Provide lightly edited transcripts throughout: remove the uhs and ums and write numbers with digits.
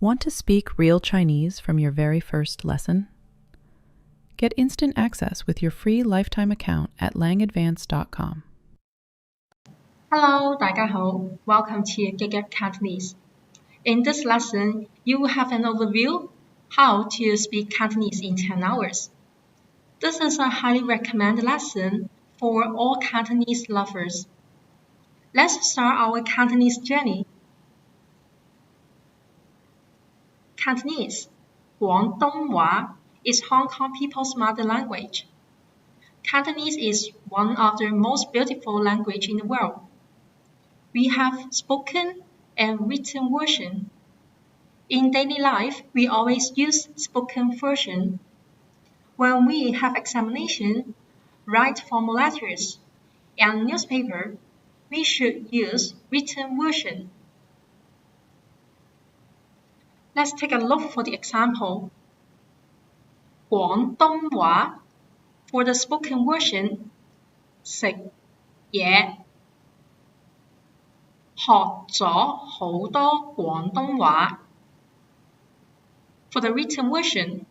Want to speak real Chinese from your very first lesson? Get instant access with your free lifetime account at langadvance.com. Hello, 大家好. Welcome to Giga Cantonese. In this lesson, you will have an overview how to speak Cantonese in 10 hours. This is a highly recommended lesson for all Cantonese lovers. Let's start our Cantonese journey. Cantonese, 廣東話, is Hong Kong people's mother language. Cantonese is one of the most beautiful languages in the world. We have spoken and written version. In daily life, we always use spoken version. When we have examination, write formal letters, and newspaper, we should use written version. Let's take a look for the example. 廣東話 for the spoken version, 食嘢 學咗好多廣東話 For the written version,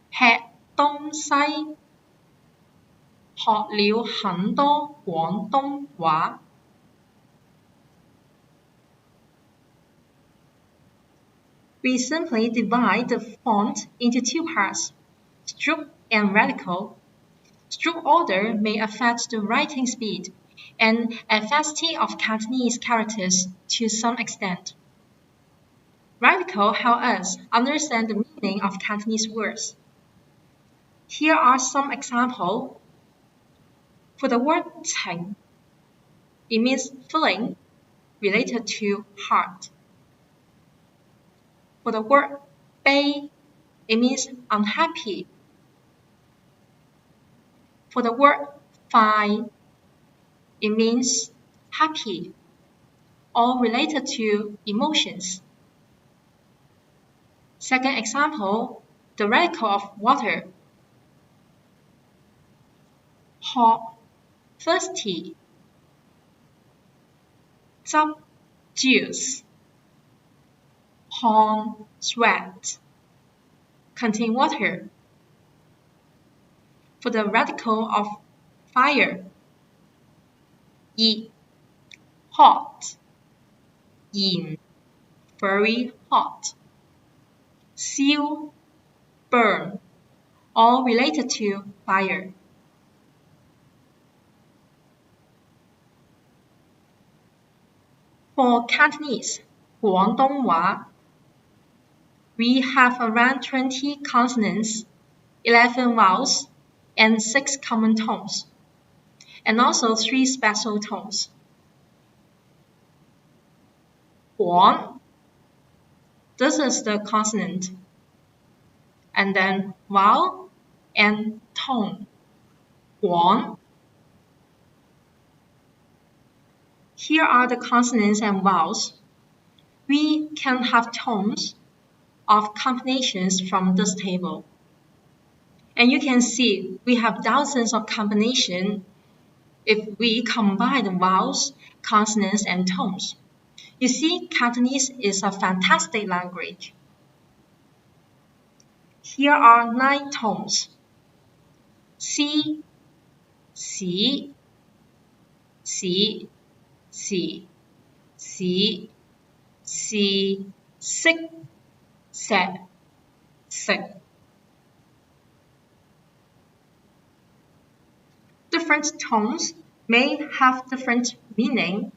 吃東西學了很多廣東話 We simply divide the font into two parts, stroke and radical. Stroke order may affect the writing speed and efficiency of Cantonese characters to some extent. Radical help us understand the meaning of Cantonese words. Here are some examples. For the word 情, it means feeling related to heart. For the word 悲, it means unhappy. For the word 快, it means happy, all related to emotions. Second example, the radical of water. 渴 thirsty. 汁 juice. 汗 sweat. Contain water. For the radical of fire. 熱 hot. 炎 very hot. 燒 burn, all related to fire. For Cantonese, 廣東話, we have around 20 consonants, 11 vowels, and 6 common tones, and also 3 special tones. 廣, this is the consonant, and then vowel and tone. 廣. Here are the consonants and vowels. We can have tones of combinations from this table. And you can see we have thousands of combinations if we combine the vowels, consonants, and tones. You see, Cantonese is a fantastic language. Here are 9 tones. Si, si, si, si, si, si, sick, set, sick. Different tones may have different meaning.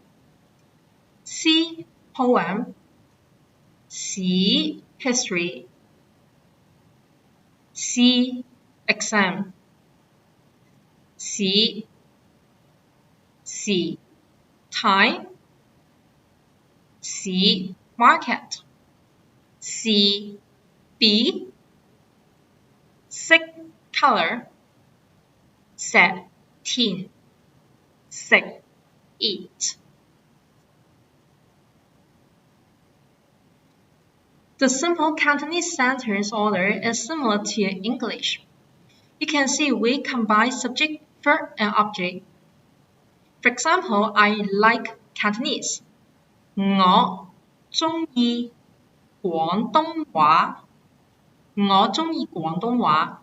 Si, poem. Si, history. Si, exam. Si, si, time. Si, market. Si, B. Sick, color. Set, teen. Sick, eat. The simple Cantonese sentence order is similar to English. You can see we combine subject, verb, and object. For example, I like Cantonese. 我鍾意廣東話。我鍾意廣東話。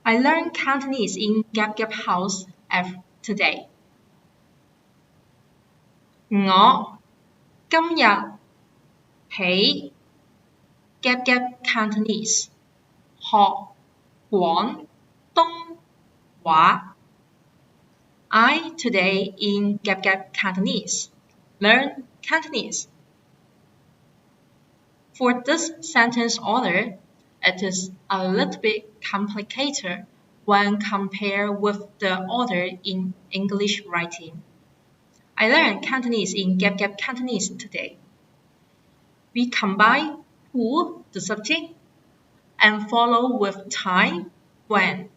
I learned Cantonese in Gap Gap House today. 我今日喺 Gap Gap Cantonese 學廣東話。I today in Gap Gap Cantonese learn Cantonese. For this sentence order, it is a little bit complicated when compared with the order in English writing. I learned Cantonese in Gap Gap Cantonese today. We combine who, the subject, and follow with time, when,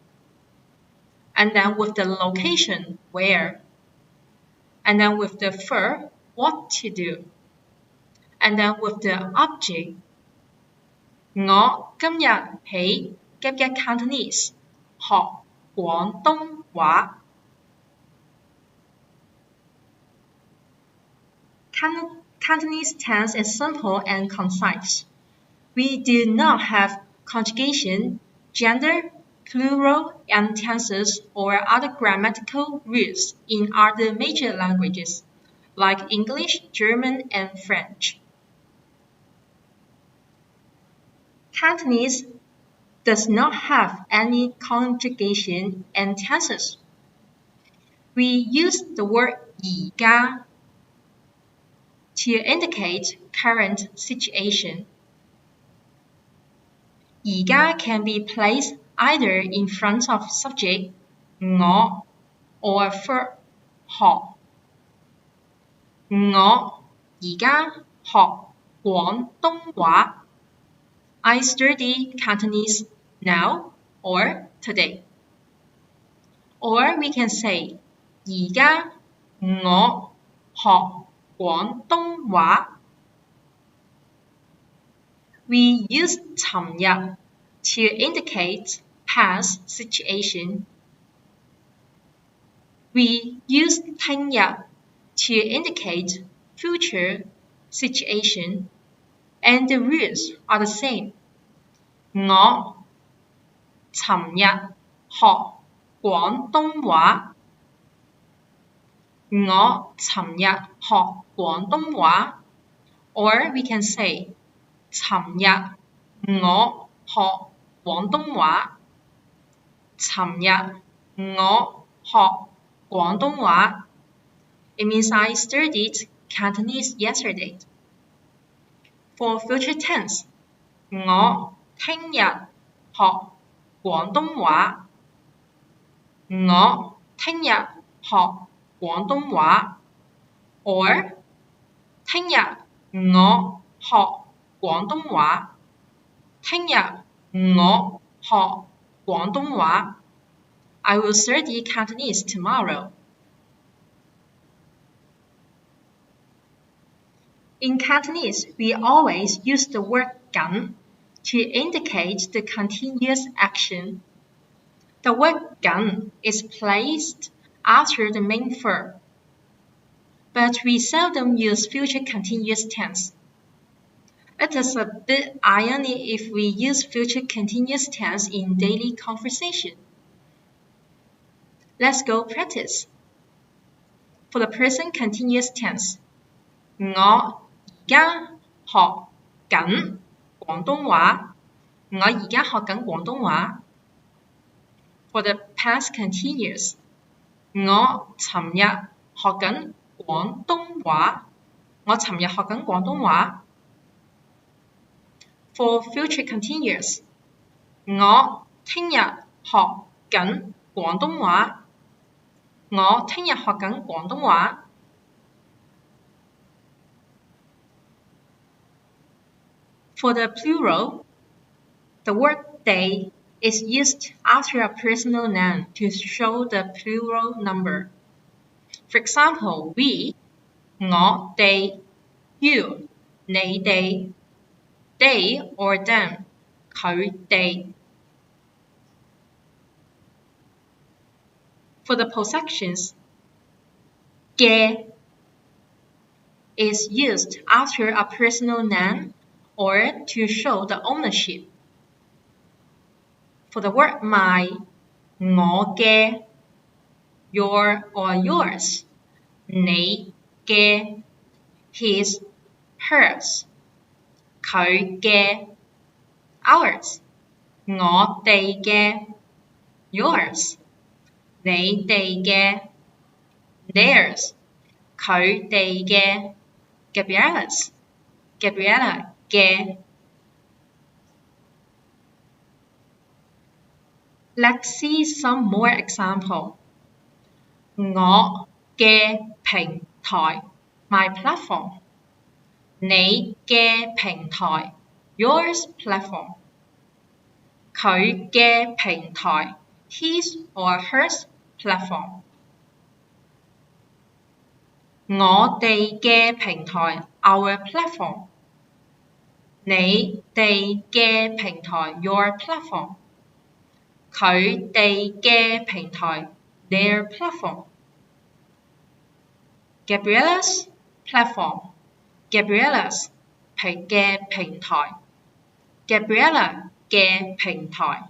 and then with the location, where, and then with the verb, what to do, and then with the object. 我今日喺 Gap Gap Cantonese 學廣東話。Cantonese tense is simple and concise. We do not have conjugation, gender, plural, and tenses or other grammatical rules in other major languages, like English, German, and French. Cantonese does not have any conjugation and tenses. We use the word 而家 to indicate current situation. 而家 can be placed either in front of subject 我 or verb 學。我而家學廣東話。I study Cantonese now or today. Or we can say 而家我學廣東話。We use 尋日 to indicate past situation. We use 聽日 to indicate future situation. And the rules are the same. 我尋日學廣東話。我尋日學廣東話。Or we can say 尋日我學廣東話。尋日我學廣東話。It means I studied Cantonese yesterday. For future tense, 我聽日學廣東話。我聽日學廣東話。Or 聽日我學廣東話。聽日我學廣東話。I will study Cantonese tomorrow. In Cantonese, we always use the word 緊 to indicate the continuous action. The word 緊 is placed after the main verb, but we seldom use future continuous tense. It is a bit ironic if we use future continuous tense in daily conversation. Let's go practice. For the present continuous tense, 我而家學緊廣東話。我而家學緊廣東話。For the past continuous, 我尋日學緊廣東話。我尋日學緊廣東話。For future continuous, 我聽日學緊廣東話。我聽日學緊廣東話。For the plural, the word they is used after a personal noun to show the plural number. For example, we, 我哋 you, 你哋 they or them, 佢哋。For the possessions, 嘅 is used after a personal noun or to show the ownership. For the word my, 我嘅 your or yours, 你嘅 his, hers, 佢嘅 ours, 我哋嘅 yours, 你哋嘅 theirs, 佢哋嘅 Gabriella's, Gabriella 嘅。Let's see some more example. 我嘅平台 my platform. 你嘅平台 yours platform. 佢嘅平台 his or hers platform. 我哋嘅平台 our platform. 你哋嘅平台 your platform. 佢哋嘅平台 their platform. Gabriella's platform. Gabriella's 嘅平台 Gabriella 嘅平台。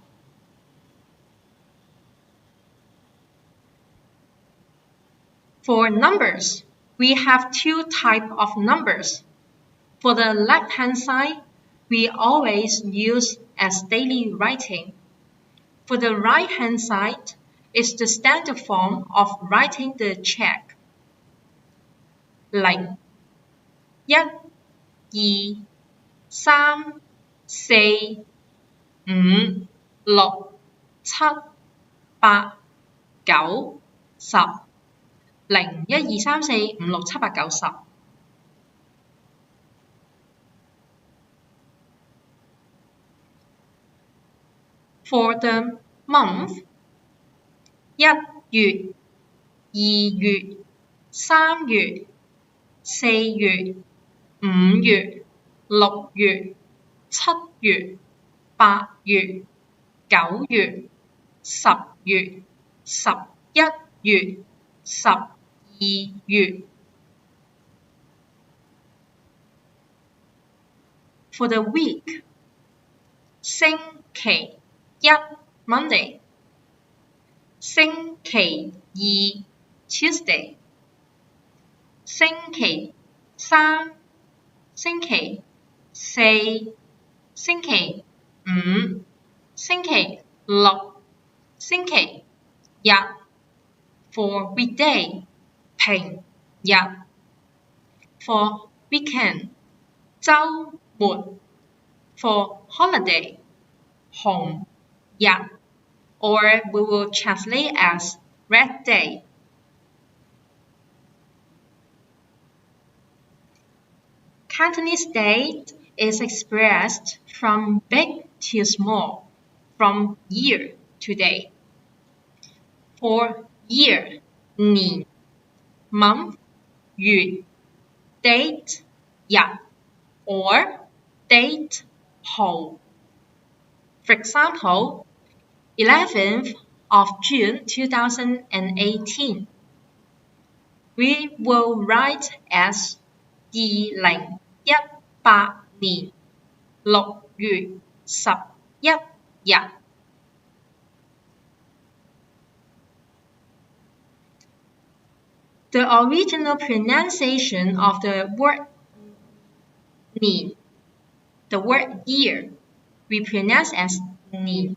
For numbers, we have two types of numbers. For the left-hand side, we always use as daily writing. For the right-hand side, is the standard form of writing the check. 0, 1, 2, 3, 4, 5, 6, 7, 8, 9, 10. 0, 1, 2, 3, 4, 5, 6, 7, 8, 9, 10. For the month, 1月、2月、3月、4月、5月、6月、7月、8月、9月、10月、11月、12月。For the week, 星期一 Monday, 星期二 Tuesday, 星期三、星期四、星期五、星期六、星期日。For weekday, 平日。For weekend, 週末。For holiday, 紅日。Or we will translate as red day. Cantonese date is expressed from big to small, from year to day. For year, 年 month, 月 date, 日 or date, 號 For example, 11th of June 2018. We will write as 2018年6月11日。The original pronunciation of the word 年, the word year, we pronounce as 年,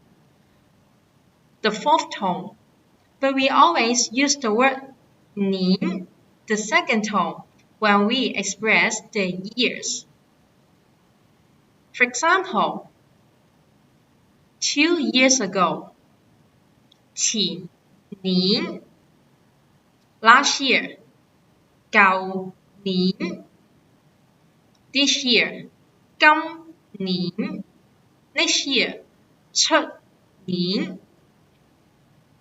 the fourth tone, but we always use the word 年, the second tone, when we express the years. For example, 2 years ago, 前年 last year, 舊年 this year, 今年 next year, 出年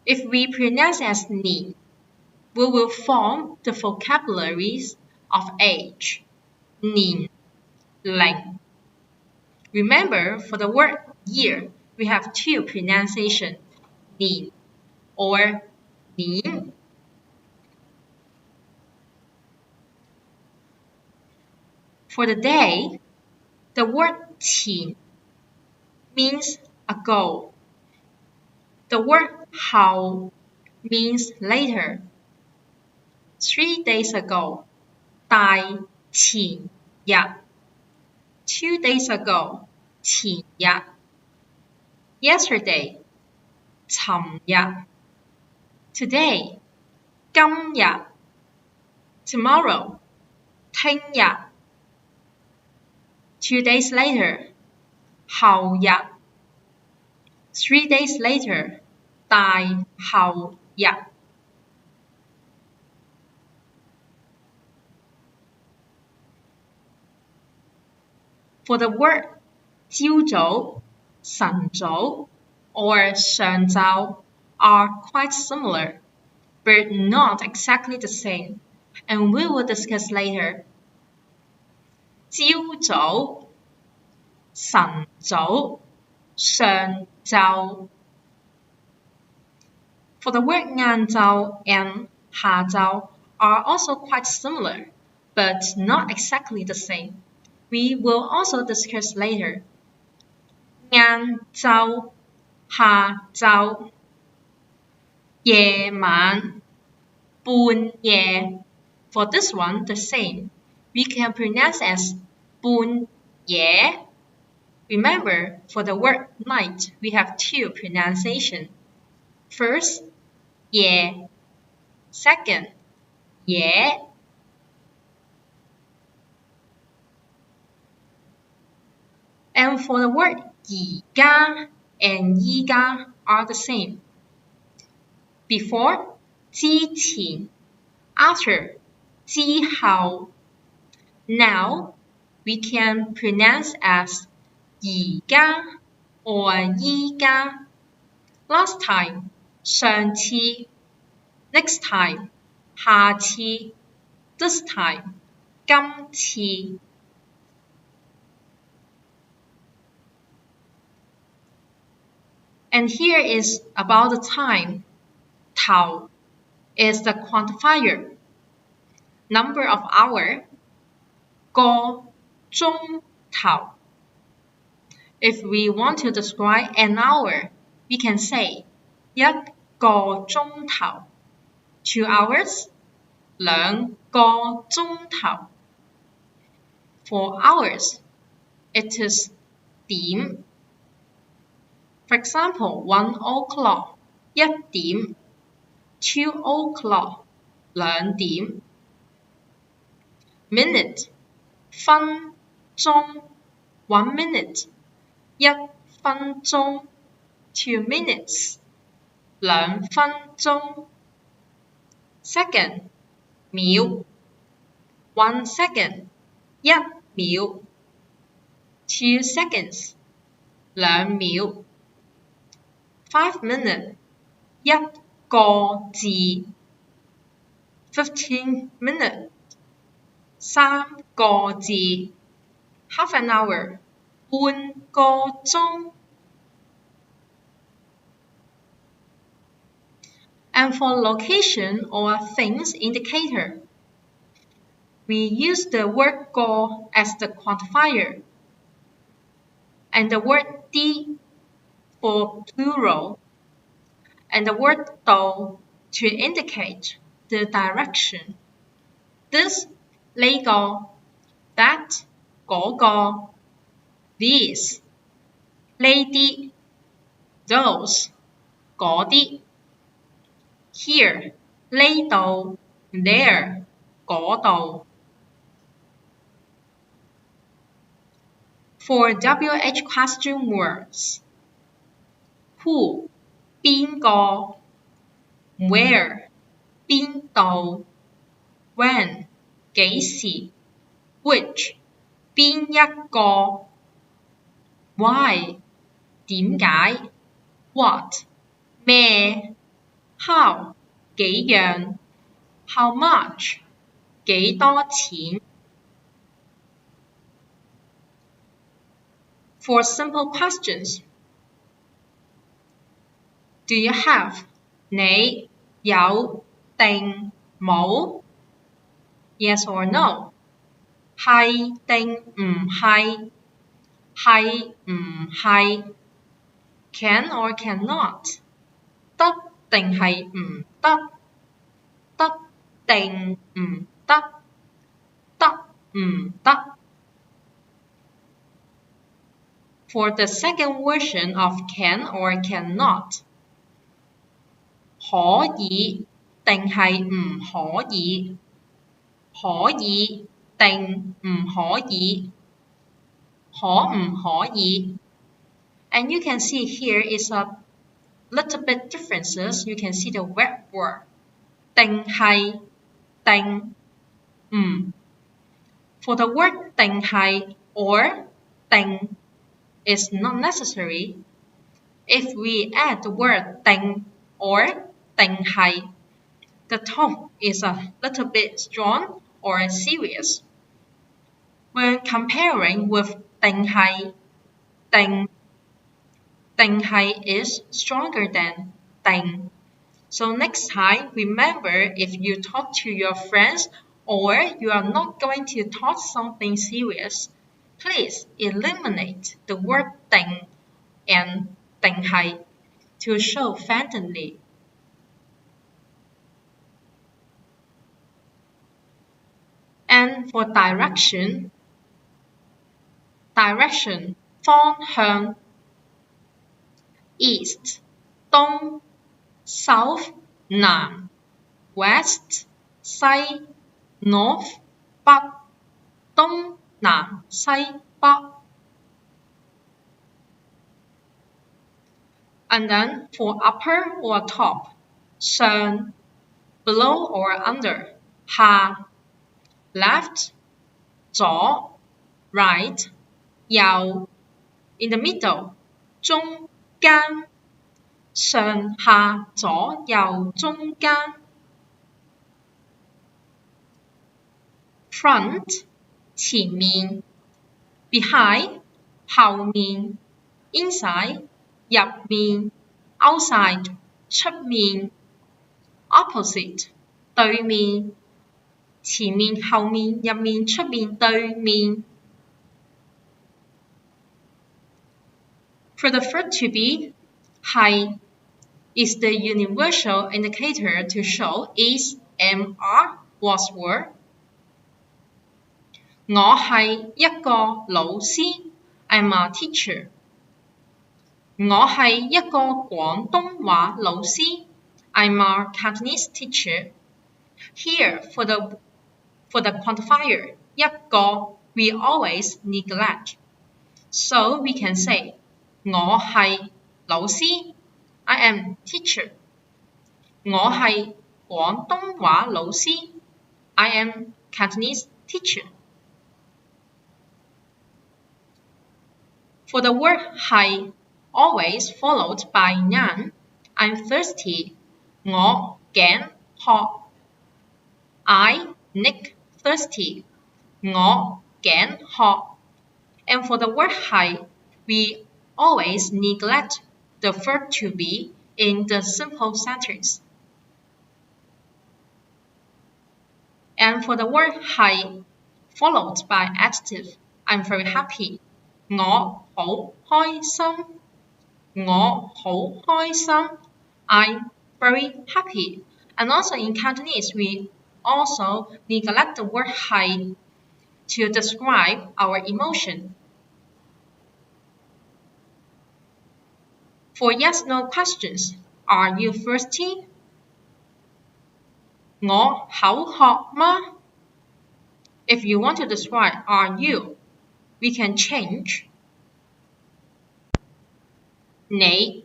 If we pronounce as 年, we will form the vocabularies of age, 年 零 Remember, for the word year, we have two pronunciations, 年 or 年 For the day, the word 前 means ago. The word 後 means later. 3 days ago, 大前日. 2 days ago, 前日. Yesterday, 尋日. Today, 今日. Tomorrow, 聽日. 2 days later, 後日. 3 days later, 大後日. For the word 朝早, 晨早, or 上晝 are quite similar, but not exactly the same, and we will discuss later. 朝早, 晨早, 上晝. For the word 晏晝 and 下晝 are also quite similar, but not exactly the same. We will also discuss later. 晏晝, 下晝. 夜晚, 半夜. For this one, the same. We can pronounce as 半夜. Remember, for the word night, we have 2 pronunciations. First, 夜. Second, 夜. And for the word 而家 and 依家 are the same. Before, 之前. After, 之後. Now, we can pronounce as 而家 or 依家. Last time, 上次. Next time, 下次. This time, 今次. And here is about the time. 頭 is the quantifier. Number of hour, 個鐘頭. If we want to describe an hour, we can say 一個鐘頭. 2 hours, 兩個鐘頭. For hours, it is 點. For example, 1 o'clock, 一點. 2 o'clock, 兩點. Minute, 分鐘. 1 minute, 一分鐘. 2 minutes, 兩分鐘. Second, 秒. 1 second, 一秒. 2 seconds, 兩秒. 5 minutes, 一個字. 15 minutes, 三個字. Half an hour, 半個鐘. And for location or things indicator, we use the word 個 as the quantifier and the word 啲 for plural, and the word 度 to indicate the direction. This, 呢個, that, 嗰個, these, 呢啲, those, 嗰啲. Here, 呢度, there, 嗰度. For WH question words, who, 邊個, where, 邊度, when, 幾時, which, 邊一個, why, 點解, what, 咩, how, 幾樣, how much, 幾多錢. For simple questions, do you have, 你有定冇? Yes or no? 係定唔係？係唔係 ？Can or cannot？得定係唔得？得定唔得？得唔得？For the second version of can or cannot， 可以定係唔可以？可以定唔可以？可唔可以？ And you can see here is a little bit differences. You can see the wet word 定係定唔。For the word 定係 or 定 is not necessary. If we add the word 定 or 定係, the tone is a little bit strong or serious. When comparing with 定係定係 is stronger than 定. So next time, remember if you talk to your friends or you are not going to talk something serious, please eliminate the word 定 and 定係 to show friendly. And for direction, 方向 east 東 south 南 west 西 north 北 東南西北 And then for upper or top 上 below or under 下 left 左 right 右 in the middle 中間上下左右中間 front 前面 behind 後面 inside 入面 outside 出面 opposite 對面前面後面入面出面對面 For the verb to be 係 is the universal indicator to show is, am, are, was, were. 我係一個老師 I'm a teacher. 我係一個廣東話老師 I'm a Cantonese teacher. Here, for the quantifier 一個 we always neglect. So we can say 我係老師 I am teacher. 我係廣東話老師 I am Cantonese teacher. For the word 係 always followed by noun. I'm thirsty. 我頸渴 I, Nick, thirsty. 我頸渴 And for the word 係 we always neglect the verb to be in the simple sentence. And for the word 係 followed by adjective, I'm very happy. 我好開心。我好開心。I'm very happy. And also in Cantonese, we also neglect the word 係 to describe our emotion. For yes/no questions, are you thirsty? 我口渴嗎? If you want to describe are you, we can change 你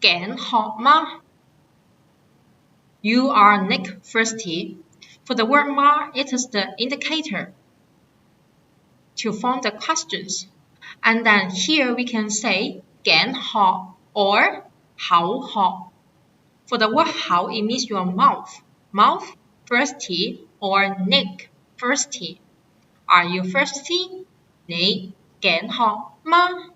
頸渴嗎? You are Nick thirsty. For the word 嗎, it is the indicator to form the questions. And then here we can say 頸渴 or 口渴. For the word 口, it means your mouth. Mouth thirsty or Nick thirsty. Are you thirsty? 你頸渴嗎?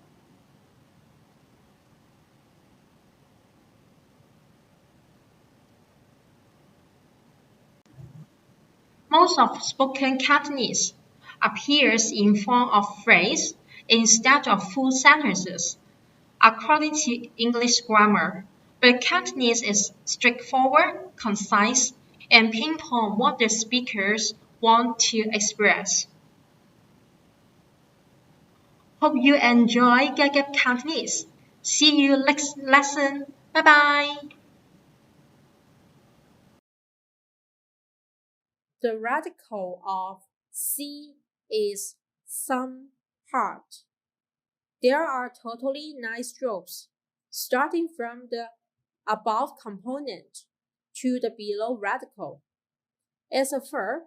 Most of spoken Cantonese appears in form of phrase instead of full sentences, according to English grammar. But Cantonese is straightforward, concise, and pinpoint what the speakers want to express. Hope you enjoy Gagap Cantonese. See you next lesson. Bye bye. The radical of C is some part. There are totally 9 strokes, starting from the above component to the below radical. As a verb,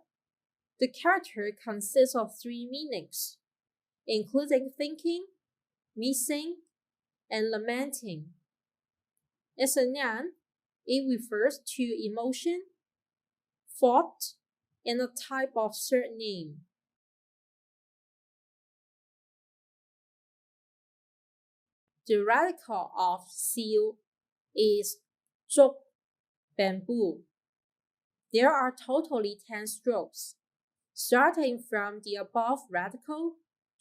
the character consists of 3 meanings, including thinking, missing, and lamenting. As a noun, it refers to emotion, thought, and a type of surname. The radical of seal is zhuk, bamboo. There are totally 10 strokes, starting from the above radical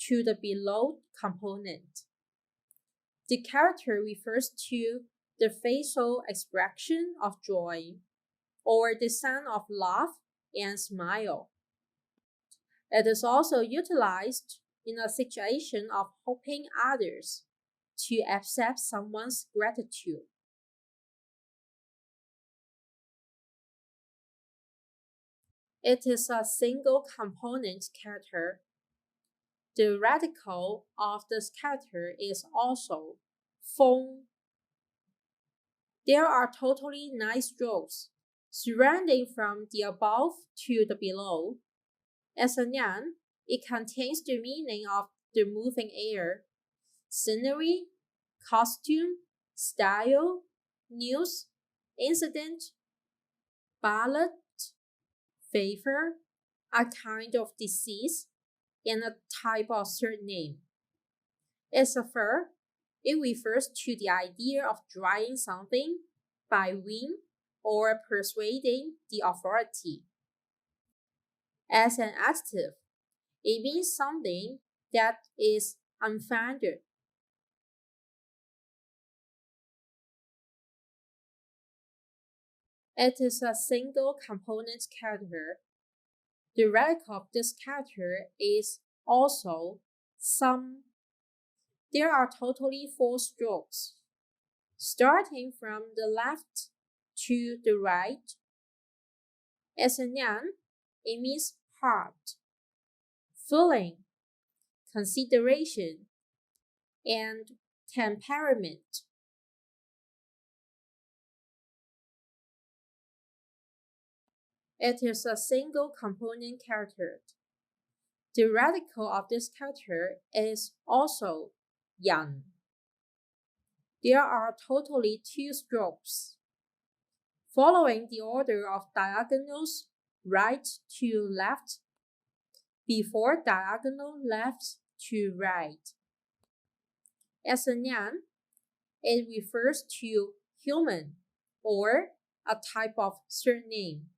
to the below component. The character refers to the facial expression of joy, or the sound of laugh and smile. It is also utilized in a situation of hoping others to accept someone's gratitude. It is a single component character. The radical of this character is also feng. There are totally 9 strokes, surrounding from the above to the below. As a noun, it contains the meaning of the moving air, scenery, costume, style, news, incident, ballad, favor, a kind of disease, and a type of surname. As a verb, it refers to the idea of trying something by whim or persuading the authority. As an adjective, it means something that is unfounded. It is a single component character. The radical of this character is also some. There are totally 4 strokes, starting from the left to the right. As a noun, it means heart, feeling, consideration, and temperament. It is a single component character. The radical of this character is also yan. There are totally 2 strokes, following the order of diagonals right to left, before diagonal left to right. As a noun, it refers to human or a type of surname.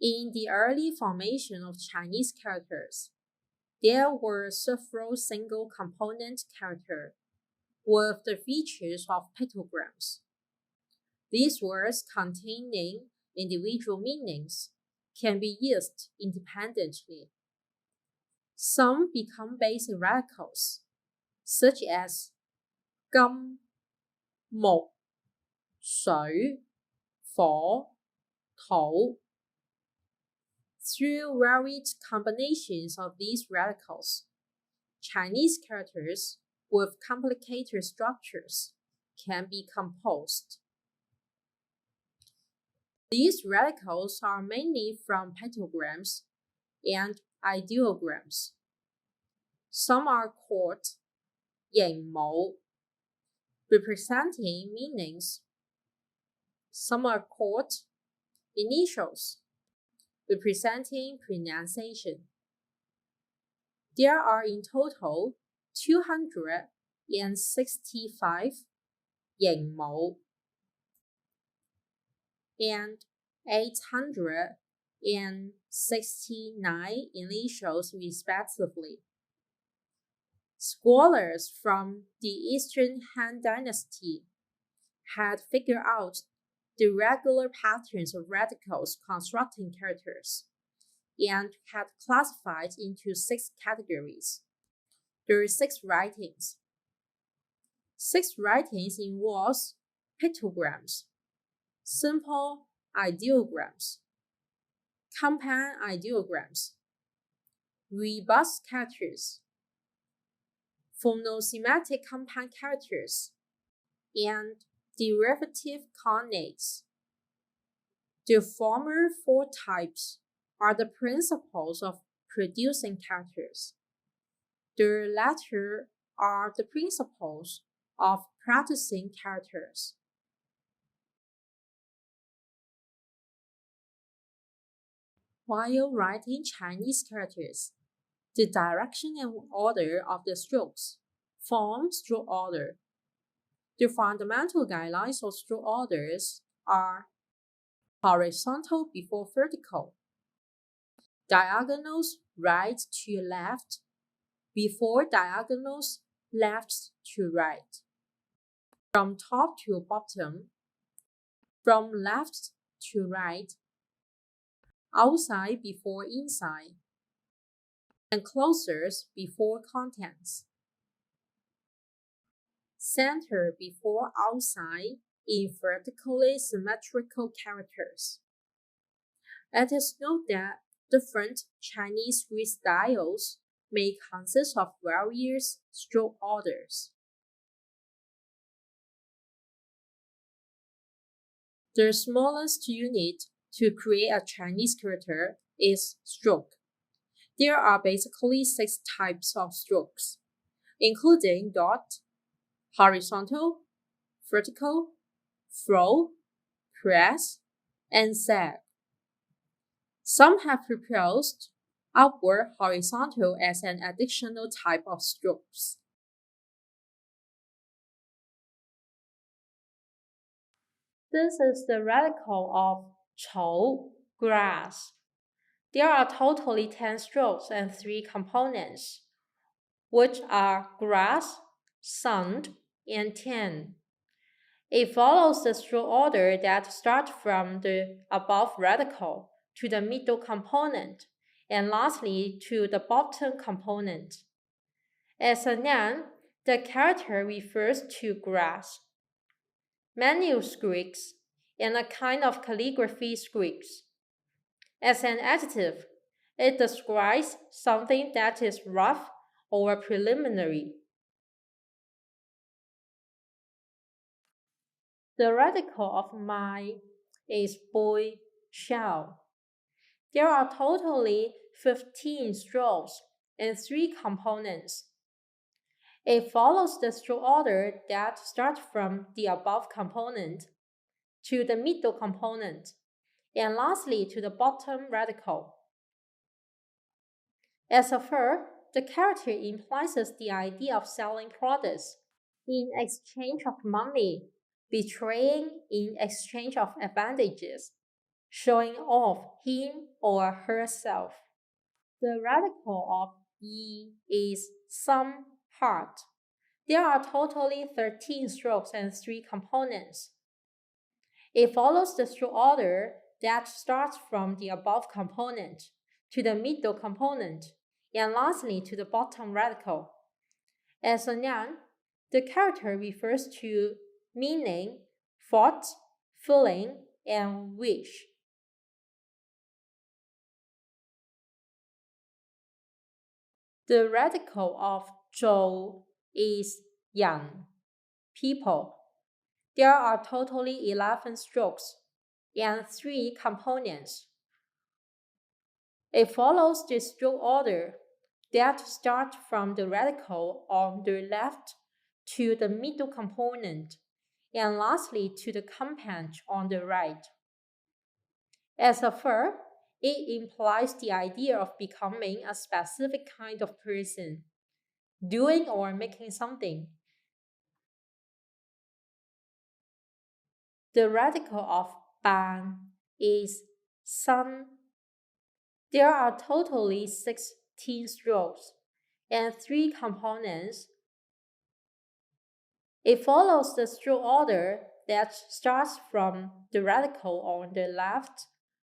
In the early formation of Chinese characters, there were several single component characters with the features of pictograms. These words containing individual meanings can be used independently. Some become basic radicals, such as金、木、水、火、土. Through varied combinations of these radicals, Chinese characters with complicated structures can be composed. These radicals are mainly from pictograms and ideograms. Some are called 形母, representing meanings. Some are called initials, representing pronunciation. There are in total 265 形母. and 869 initials respectively. Scholars from the Eastern Han Dynasty had figured out the regular patterns of radicals constructing characters and had classified into 6 categories. There are 6 writings. 6 writings involves pictograms, simple ideograms, compound ideograms, robust characters, phonosematic compound characters, and derivative cognates. The former 4 types are the principles of producing characters. The latter are the principles of practicing characters. While writing Chinese characters, the direction and order of the strokes form stroke order. The fundamental guidelines of stroke orders are horizontal before vertical, diagonals right to left before diagonals left to right, from top to bottom, from left to right, outside before inside, enclosures before contents, center before outside in vertically symmetrical characters. Let us note that different Chinese Greek styles may consist of various stroke orders. The smallest unit to create a Chinese character is stroke. There are basically 6 types of strokes, including dot, horizontal, vertical, furrow, press, and sag. Some have proposed upward horizontal as an additional type of strokes. This is the radical of chou, grass. There are totally 10 strokes and 3 components, which are grass, sun, and tian. It follows the stroke order that starts from the above radical to the middle component, and lastly to the bottom component. As a noun, the character refers to grass, manuscripts, and a kind of calligraphy scripts. As an adjective, it describes something that is rough or preliminary. The radical of my is boy, shall. There are totally 15 strokes and 3 components. It follows the stroke order that starts from the above component to the middle component, and lastly to the bottom radical. As a verb, the character implies the idea of selling products in exchange of money, betraying in exchange of advantages, showing off him or herself. The radical of yi is some part. There are totally 13 strokes and 3 components. It follows the stroke order that starts from the above component to the middle component, and lastly to the bottom radical. As a noun, the character refers to meaning, thought, feeling, and wish. The radical of zhou is yan, people. There are totally 11 strokes and 3 components. It follows the stroke order that starts from the radical on the left to the middle component, and lastly to the compound on the right. As a verb, it implies the idea of becoming a specific kind of person, doing or making something. The radical of ban is sun. There are totally 16 strokes and 3 components. It follows the stroke order that starts from the radical on the left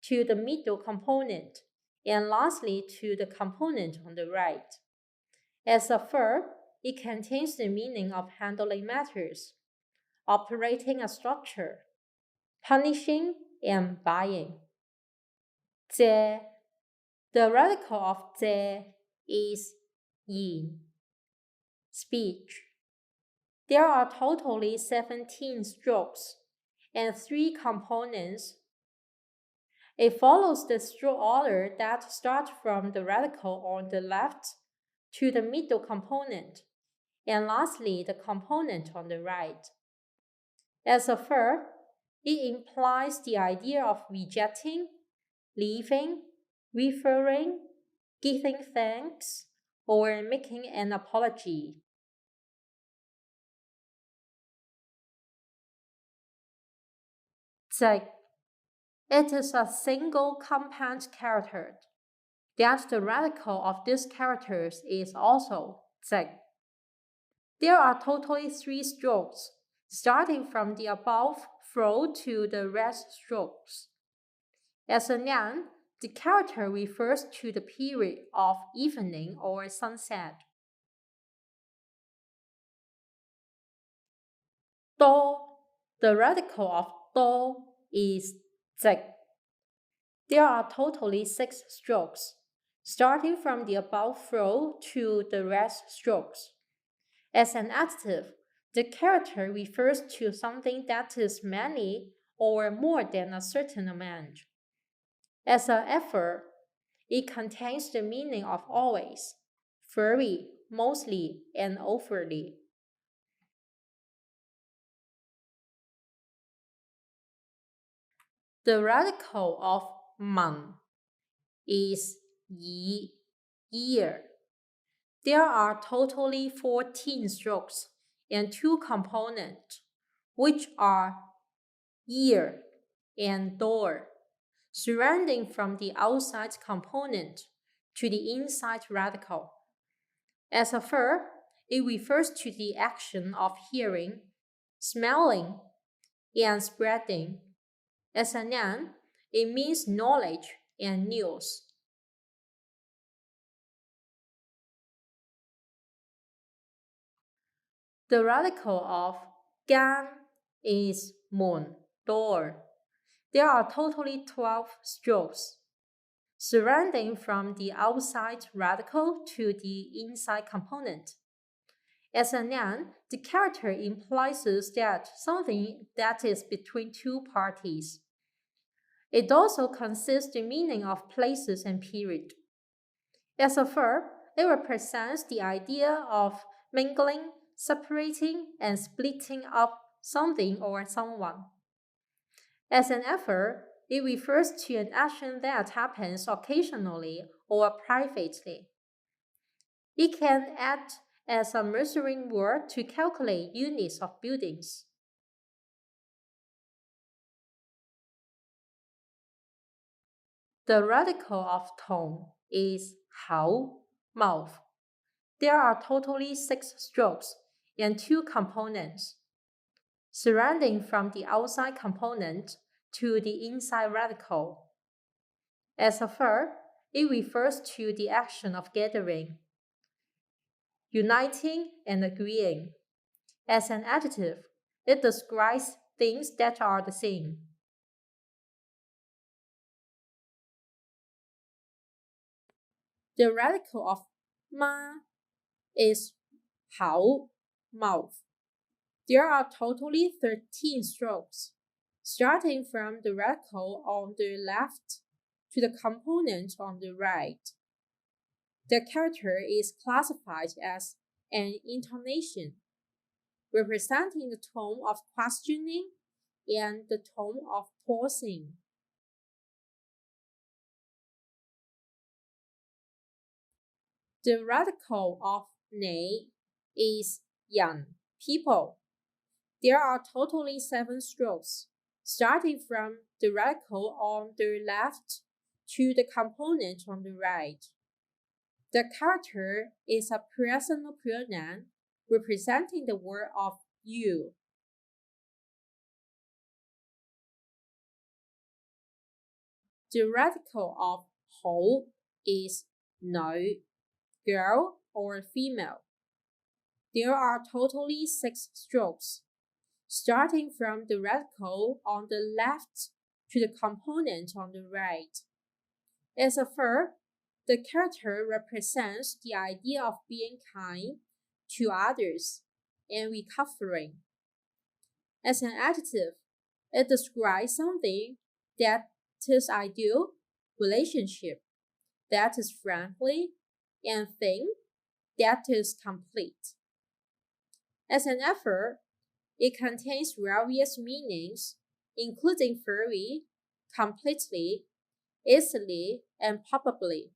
to the middle component, and lastly to the component on the right. As a verb, it contains the meaning of handling matters, operating a structure, punishing, and buying. 借, the radical of 借 is 言, speech. There are totally 17 strokes and 3 components. It follows the stroke order that starts from the radical on the left to the middle component, and lastly the component on the right. As a verb, it implies the idea of rejecting, leaving, referring, giving thanks, or making an apology. 直. It is a single compound character. That the radical of these characters is also 直. There are totally 3 strokes, starting from the above flow to the rest strokes. As a noun, the character refers to the period of evening or sunset. 多, the radical of 多 is 直. There are totally 6 strokes, starting from the above flow to the rest strokes. As an adjective, the character refers to something that is many or more than a certain amount. As an adverb, it contains the meaning of always, very, mostly, and overly. The radical of 满 is 以, year. There are totally 14 strokes and 2 components, which are year and door, surrounding from the outside component to the inside radical. As a verb, it refers to the action of hearing, smelling, and spreading. As a noun, it means knowledge and news. The radical of 干 is 門, door. There are totally 12 strokes, surrounding from the outside radical to the inside component. As a noun, the character implies that something that is between 2 parties. It also consists the meaning of places and period. As a verb, it represents the idea of mingling, separating, and splitting up something or someone. As an adverb, it refers to an action that happens occasionally or privately. It can act as a measuring word to calculate units of buildings. The radical of 同 is 好, mouth. There are totally 6 strokes and 2 components, surrounding from the outside component to the inside radical. As a verb, it refers to the action of gathering, uniting, and agreeing. As an adjective, it describes things that are the same. The radical of 妈 is 好, mouth. There are totally 13 strokes, starting from the radical on the left to the component on the right. The character is classified as an intonation, representing the tone of questioning and the tone of pausing. The radical of 你 is 人, people. There are totally 7 strokes, starting from the radical on the left to the component on the right. The character is a personal pronoun representing the word of you. The radical of 好 is 女, girl or female. There are totally 6 strokes, starting from the radical on the left to the component on the right. As a verb, the character represents the idea of being kind to others and recovering. As an adjective, it describes something that is ideal, relationship that is friendly, and thing that is complete. As an adverb, it contains various meanings, including very, completely, easily, and probably.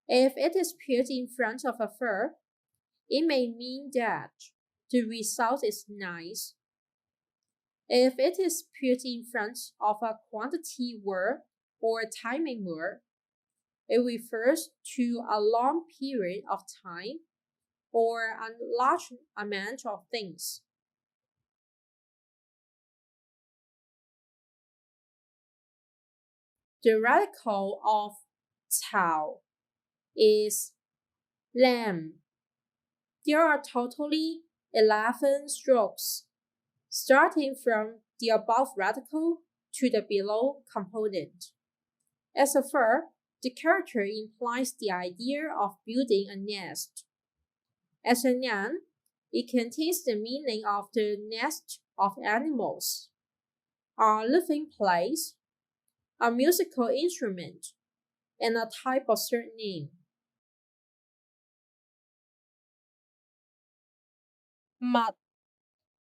If it is put in front of a verb, it may mean that the result is nice. If it is put in front of a quantity word or a timing word, it refers to a long period of time or a large amount of things. The radical of 炒 is lamb. There are totally 11 strokes, starting from the above radical to the below component. As a verb, the character implies the idea of building a nest. As a noun, it contains the meaning of the nest of animals, a living place, a musical instrument, and a type of surname. Mud.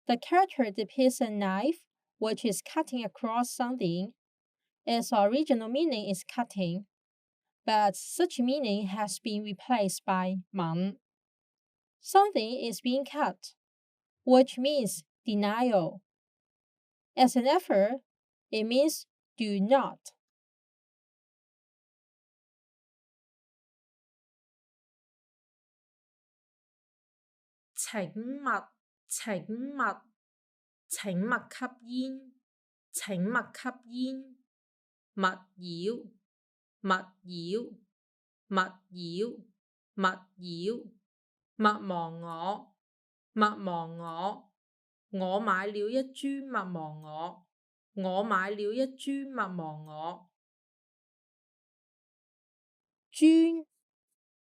The character depicts a knife which is cutting across something. Its original meaning is cutting, but such meaning has been replaced by 猛. Something is being cut, which means denial. As an adverb, it means do not. 請勿請勿請勿吸煙請勿吸煙勿擾勿擾勿擾勿擾勿忘我勿忘我我買了一株勿忘我我買了一株勿忘我尊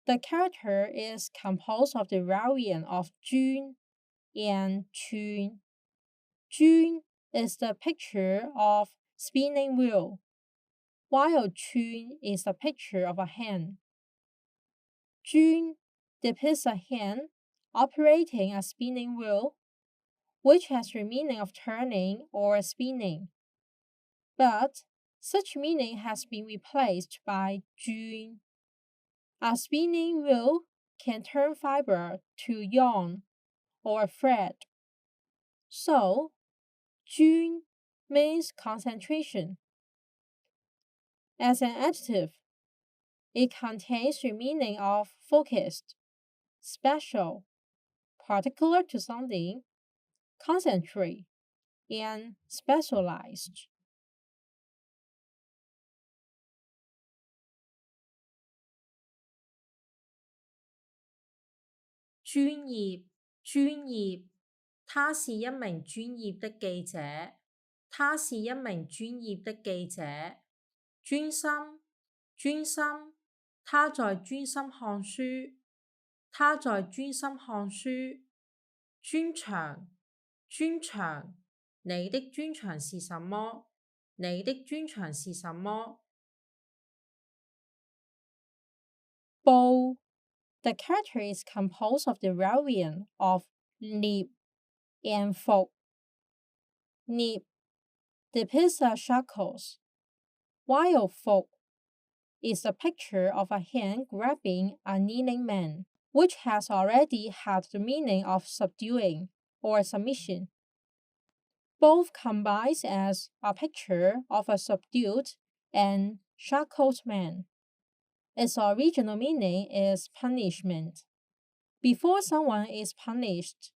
The character is composed of the variant of Jun and Chun. Jun is the picture of spinning wheel, while Chun is the picture of a hen. Jun depicts a hen operating a spinning wheel, which has the meaning of turning or spinning. But such meaning has been replaced by Jun. A spinning wheel can turn fiber to yarn or thread. So, 均 means concentration. As an adjective, it contains the meaning of focused, special, particular to something, concentrate, and specialized. 專業，專業，他是一名專業的記者。他是一名專業的記者。專心，專心，他在專心看書。他在專心看書。專長，專長，你的專長是什麼？你的專長是什麼？報 The character is composed of the variant of nip and folk. Nip depicts a shackles, while folk is a picture of a hand grabbing a kneeling man, which has already had the meaning of subduing or submission. Both combines as a picture of a subdued and shackled man. Its original meaning is punishment. Before someone is punished,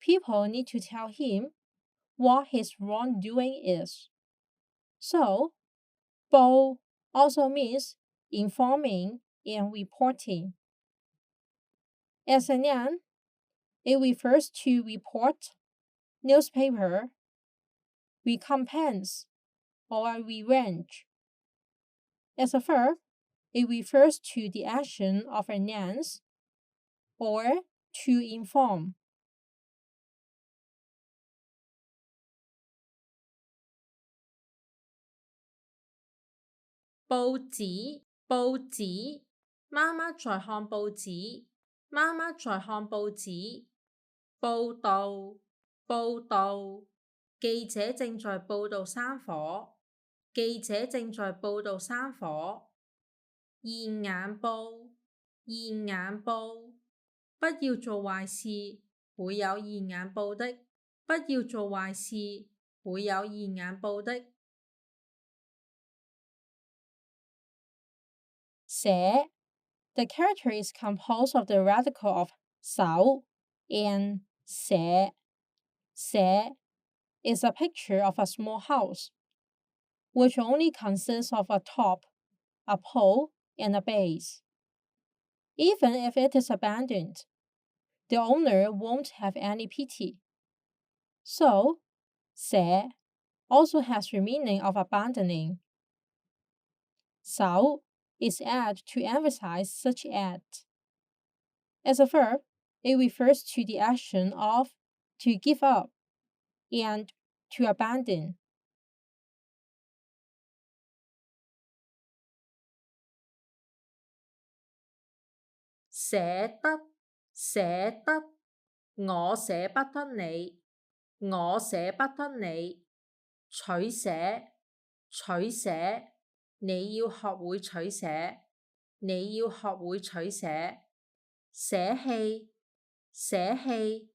people need to tell him what his wrongdoing is. So, Bo also means informing and reporting. As a noun, it refers to report, newspaper, recompense, or revenge. As a verb, it refers to the action of announce or to inform. 報紙，報紙，媽媽在看報紙，媽媽在看報紙。報道，報道，記者正在報道山火，記者正在報道山火。現眼報，現眼報，不要做壞事，會有現眼報的，不要做壞事，會有現眼報的。寫 The character is composed of the radical of 手 and 寫. 寫 is a picture of a small house, which only consists of a top, a pole, and a base. Even if it is abandoned, the owner won't have any pity. So, 寫 also has the meaning of abandoning. 手 is added to emphasize such act. As a verb, it refers to the action of to give up and to abandon. 捨得，捨得，我捨不得你，我捨不得你。取捨，取捨，你要學會取捨，你要學會取捨。捨棄，捨棄，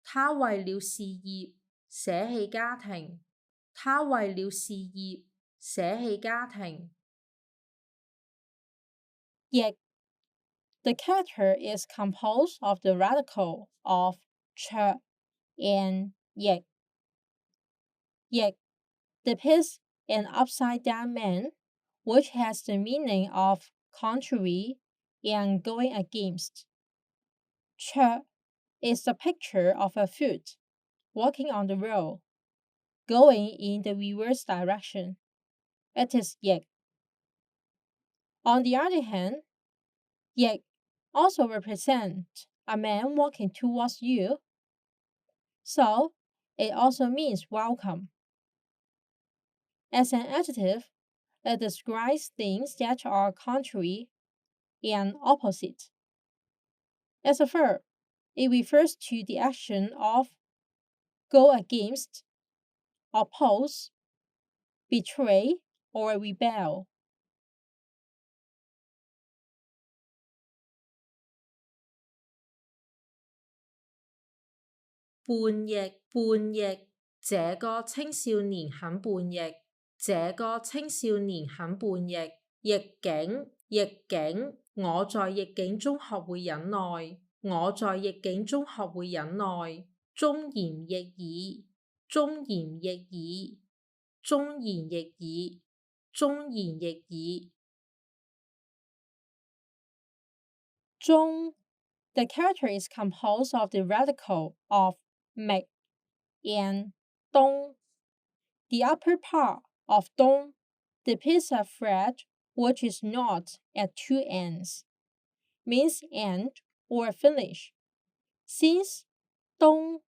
他為了事業捨棄家庭，他為了事業捨棄家庭。譯 The character is composed of the radical of 卓 and 譯. 譯 depicts an upside-down man, which has the meaning of contrary and going against. 卓 is the picture of a foot walking on the road, going in the reverse direction. It is 譯. On the other hand, 譯also represents a man walking towards you, so it also means welcome. As an adjective, it describes things that are contrary and opposite. As a verb, it refers to the action of go against, oppose, betray, or rebel. 叛逆，叛逆，這個青少年很叛逆，這個青少年很叛逆。逆境，逆境，我在逆境中學會忍耐，我在逆境中學會忍耐。忠言逆耳，忠言逆耳，忠言逆耳，忠言逆耳。忠 The character is composed of the radical of 覓 and 東. The upper part of 東 depicts a thread which is not at two ends, means end or finish. Since 東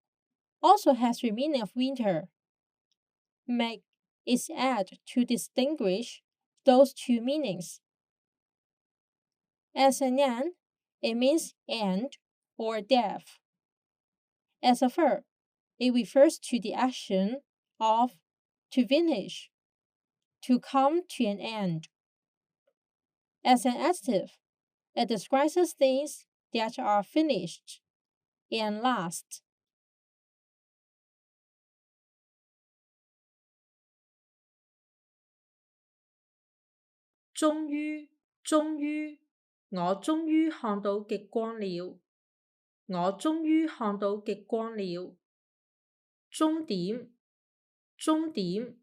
also has the meaning of winter, 覓 is added to distinguish those two meanings. As a noun, it means end or death. As a verb, it refers to the action of to finish, to come to an end. As an adjective, it describes things that are finished and last. 終於，終於，我終於看到極光了。我終於看到極光了。終點，終點，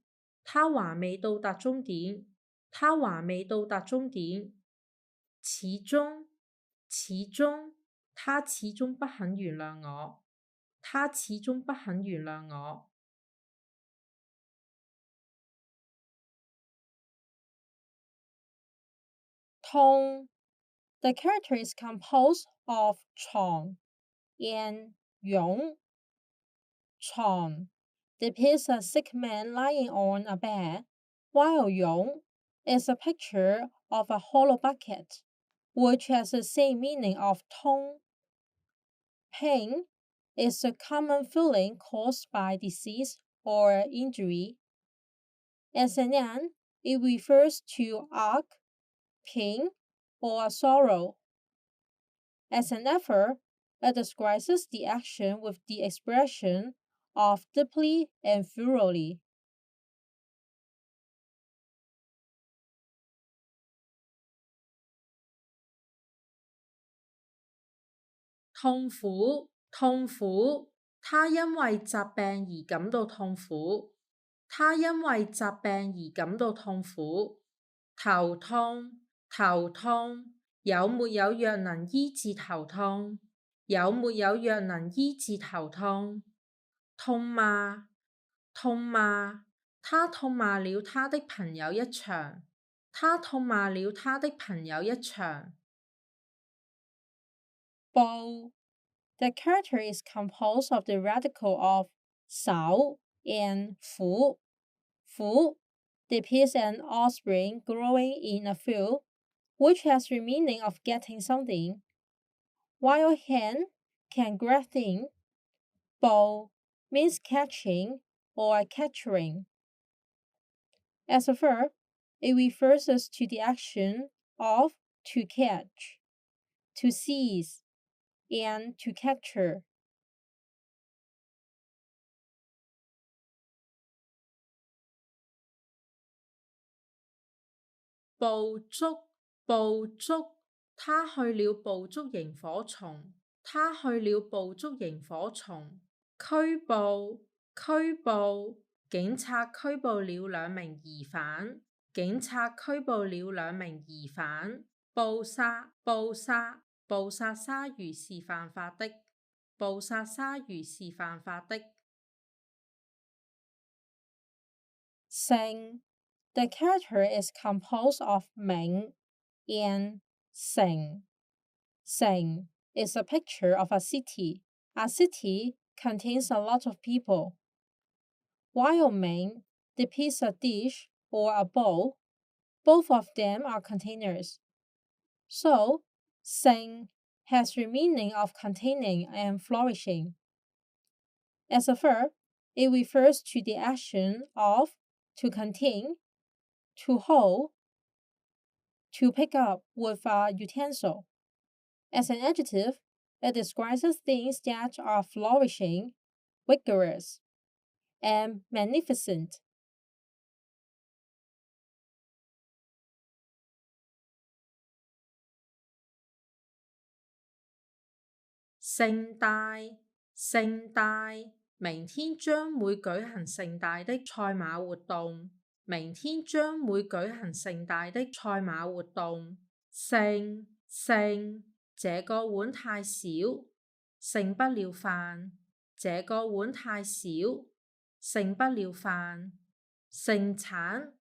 他還未到達終點，他還未到達終點。始終，始終，他始終不肯原諒我，他始終不肯原諒我。痛 The character is composed of 床 and 勇. 床 depicts a sick man lying on a bed, while 勇 is a picture of a hollow bucket, which has the same meaning of 痛. Pain is a common feeling caused by disease or injury. As an noun, it refers to ache, pain, or sorrow. As an adverb, it describes the action with the expression of deeply and thoroughly. 痛苦，痛苦，他因為疾病而感到痛苦。他因為疾病而感到痛苦。頭痛，頭痛，有沒有藥能醫治頭痛？有沒有藥能醫治頭痛？痛罵，痛罵，他痛罵了他的朋友一場。他痛罵了他的朋友一場。報 The character is composed of the radical of 手 and 虎. 虎 depicts an offspring growing in a field, which has the meaning of getting something, while hen can grab things. 報 means catching or capturing. As a verb, it refers to the action of to catch, to seize, and to capture. 捕捉，捕捉，他去了捕捉螢火蟲。他去了捕捉螢火蟲。拘捕，拘捕，警察拘捕了兩名疑犯。警察拘捕了兩名疑犯。捕殺，捕殺，捕殺鯊魚是犯法的。捕殺鯊魚是犯法的。城 The character is composed of 名 and 城. 城 is a picture of a city. A city contains a lot of people. While 名 depicts a dish or a bowl, both of them are containers. So, 城 has the meaning of containing and flourishing. As a verb, it refers to the action of to contain, to hold, to pick up with a utensil. As an adjective, it describes things that are flourishing, vigorous, and magnificent. 盛大，盛大，明天將會舉行盛大的賽馬活動。明天將會舉行盛大的賽馬活動。盛，盛，這個碗太小，盛不了飯。這個碗太小，盛不了飯。盛產，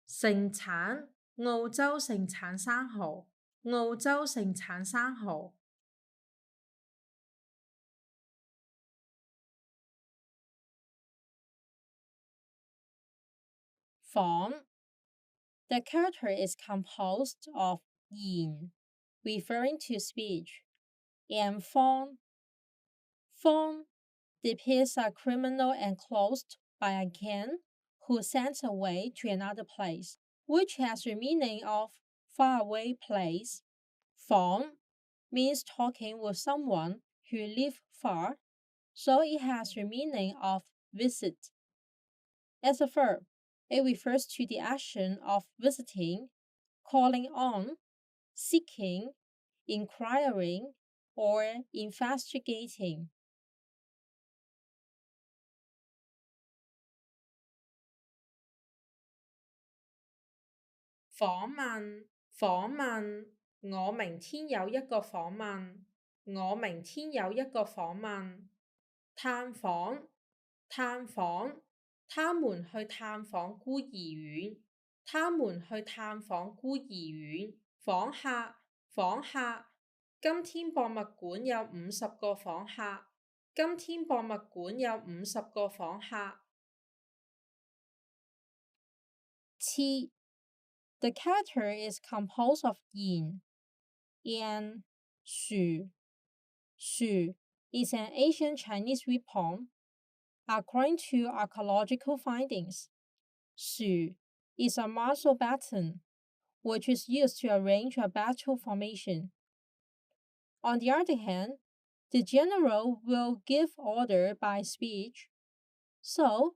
盛產，澳洲盛產生蠔。澳洲盛產生蠔。訪 The character is composed of 言 referring to speech, and 方 方 depicts a criminal enclosed by a can who sent away to another place, which has the meaning of faraway place. 訪 means talking with someone who lives far, so it has the meaning of visit. As a verb, it refers to the action of visiting, calling on, seeking, inquiring, or investigating. 訪問，訪問，我明天有一個訪問，我明天有一個訪問。探訪，探訪，他們去探訪孤兒院，他們去探訪孤兒院。訪客，訪客，今天博物館有50個訪客，今天博物館有50個訪客。七 The character is composed of yin and shu. Shu is an ancient Chinese reed poem. According to archaeological findings, shu is a martial baton, which is used to arrange a battle formation. On the other hand, the general will give order by speech, so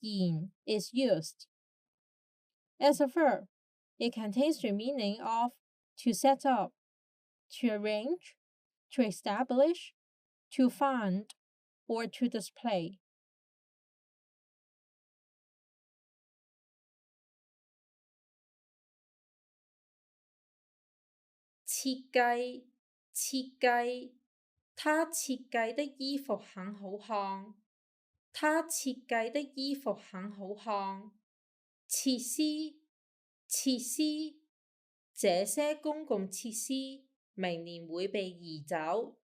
yin is used. As a verb, it contains the meaning of to set up, to arrange, to establish, to found, or to display. 設計，設計，他設計的衣服很好看，他設計的衣服很好看。設施，設施，這些公共設施明年會被移走，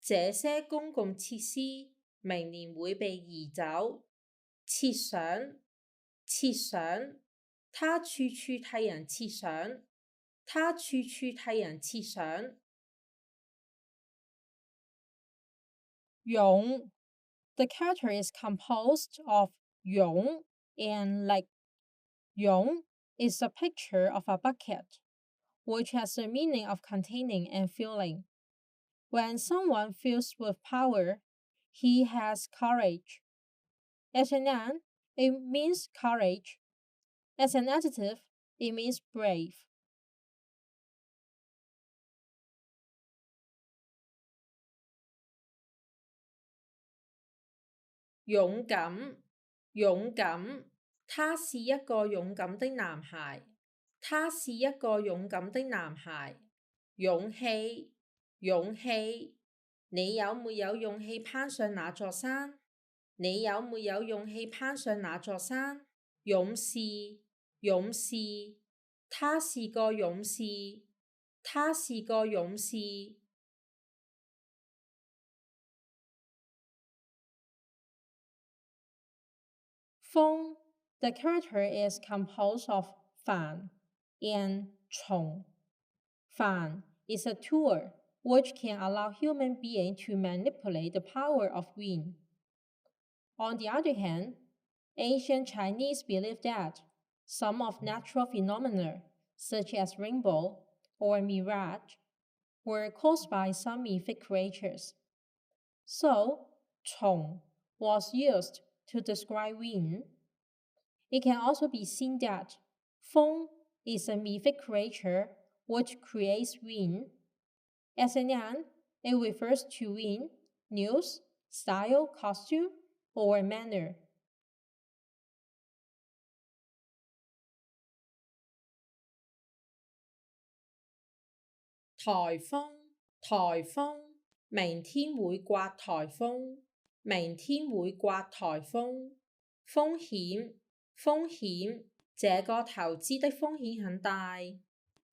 這些公共設施明年會被移走。設想，設想，他處處替人設想，他處處替人設想。湧 The character is composed of 湧 and lake. 湧 is a picture of a bucket, which has the meaning of containing and filling. When someone feels with power, he has courage. As a noun, it means courage. As an adjective, it means brave. 勇敢，勇敢，他是一個勇敢的男孩，他是一個勇敢的男孩。勇氣，勇氣，你有沒有勇氣攀上那座山？你有沒有勇氣攀上那座山？勇士，勇士，他是個勇士，他是個勇士。風 The character is composed of 帆 and 蟲。帆 is a tool which can allow human beings to manipulate the power of wind. On the other hand, ancient Chinese believed that some of natural phenomena, such as rainbow or mirage, were caused by some mythic creatures. So, 虫 was used to describe wind. It can also be seen that 風 is a mythic creature which creates wind. As a noun, it refers to wind, news, style, costume, or manner. 颱風，颱風，明天會刮颱風，明天會刮颱風。風險，風險，這個投資的風險很大，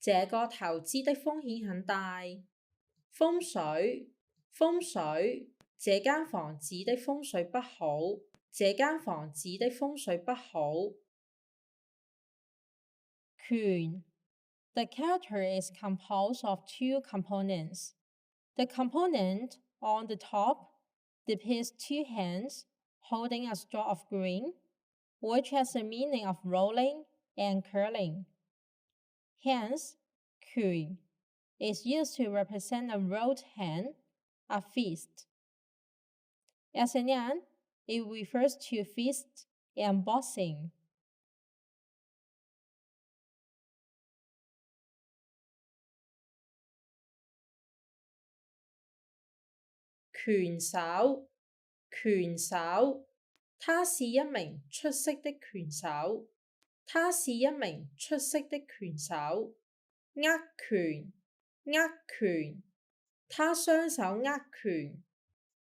這個投資的風險很大。風水，風水，這間房子的風水不好，這間房子的風水不好。權 The character is composed of two components. The component on the top depicts two hands holding a straw of grain, which has the meaning of rolling and curling. Hence, 權 is used to represent a rolled hand, a fist. As a noun, it refers to fist and boxing. 拳手，拳手，他是一名出色的拳手，他是一名出色的拳手。握拳，握拳，他雙手握拳，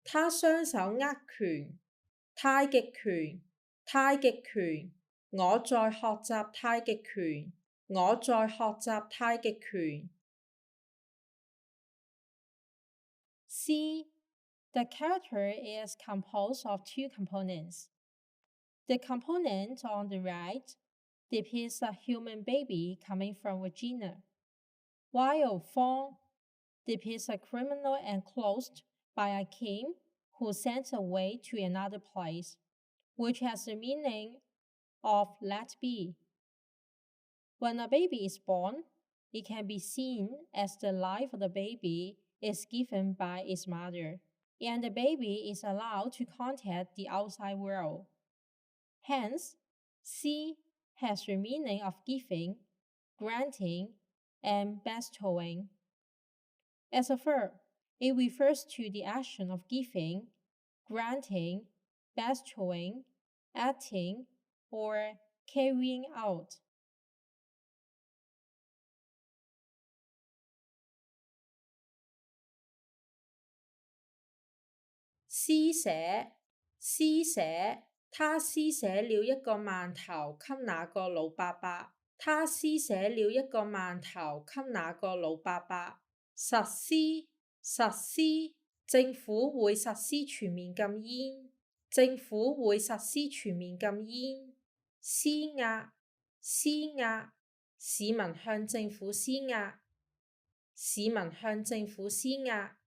他雙手握拳。太極拳，太極拳，我在學習太極拳，我在學習太極拳。C. The character is composed of two components. The component on the right depicts a human baby coming from vagina, while Fong depicts a criminal enclosed by a king who sent away to another place, which has the meaning of let be. When a baby is born, it can be seen as the life of the baby is given by its mother, and the baby is allowed to contact the outside world. Hence, C has the meaning of giving, granting, and bestowing. As a verb, it refers to the action of giving, granting, bestowing, acting, or carrying out.施捨，施捨，他施捨了一個饅頭給那個老伯伯。他施捨了一個饅頭給那個老伯伯。實施，實施，政府會實施全面禁煙。政府會實施全面禁煙。施壓，施壓，市民向政府施壓。市民向政府施壓。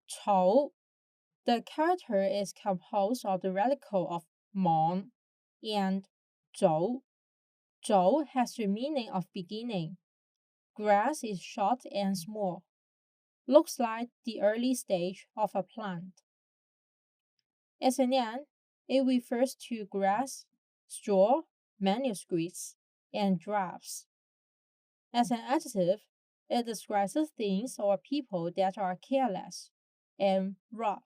草 The character is composed of the radical of mon and 早. 早 has the meaning of beginning. Grass is short and small. Looks like the early stage of a plant. As a noun, it refers to grass, straw, manuscripts, and drafts. As an adjective, it describes things or people that are careless and rough.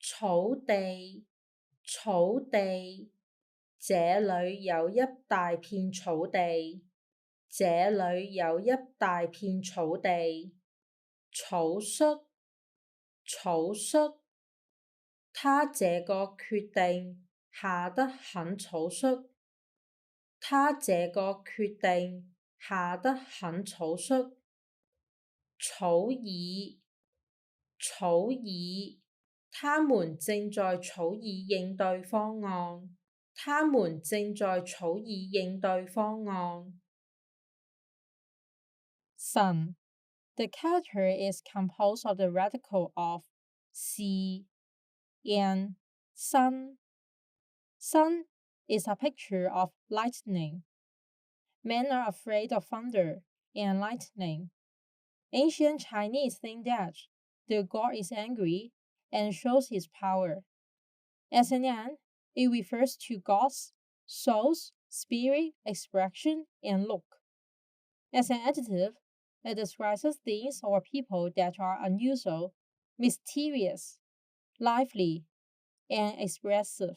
草地，草地，這裏有一大片草地，這裏有一大片草地。草率，草率，他這個決定下得很草率。他這個決定下得很草率。草擬，草擬，他們正在草擬應對方案。他們正在草擬應對方案。神 The character is composed of the radical of 是 and 生. Sun is a picture of lightning. Men are afraid of thunder and lightning. Ancient Chinese think that the god is angry and shows his power. As a noun, it refers to God's soul's spirit, expression, and look. As an adjective, it describes things or people that are unusual, mysterious, lively, and expressive.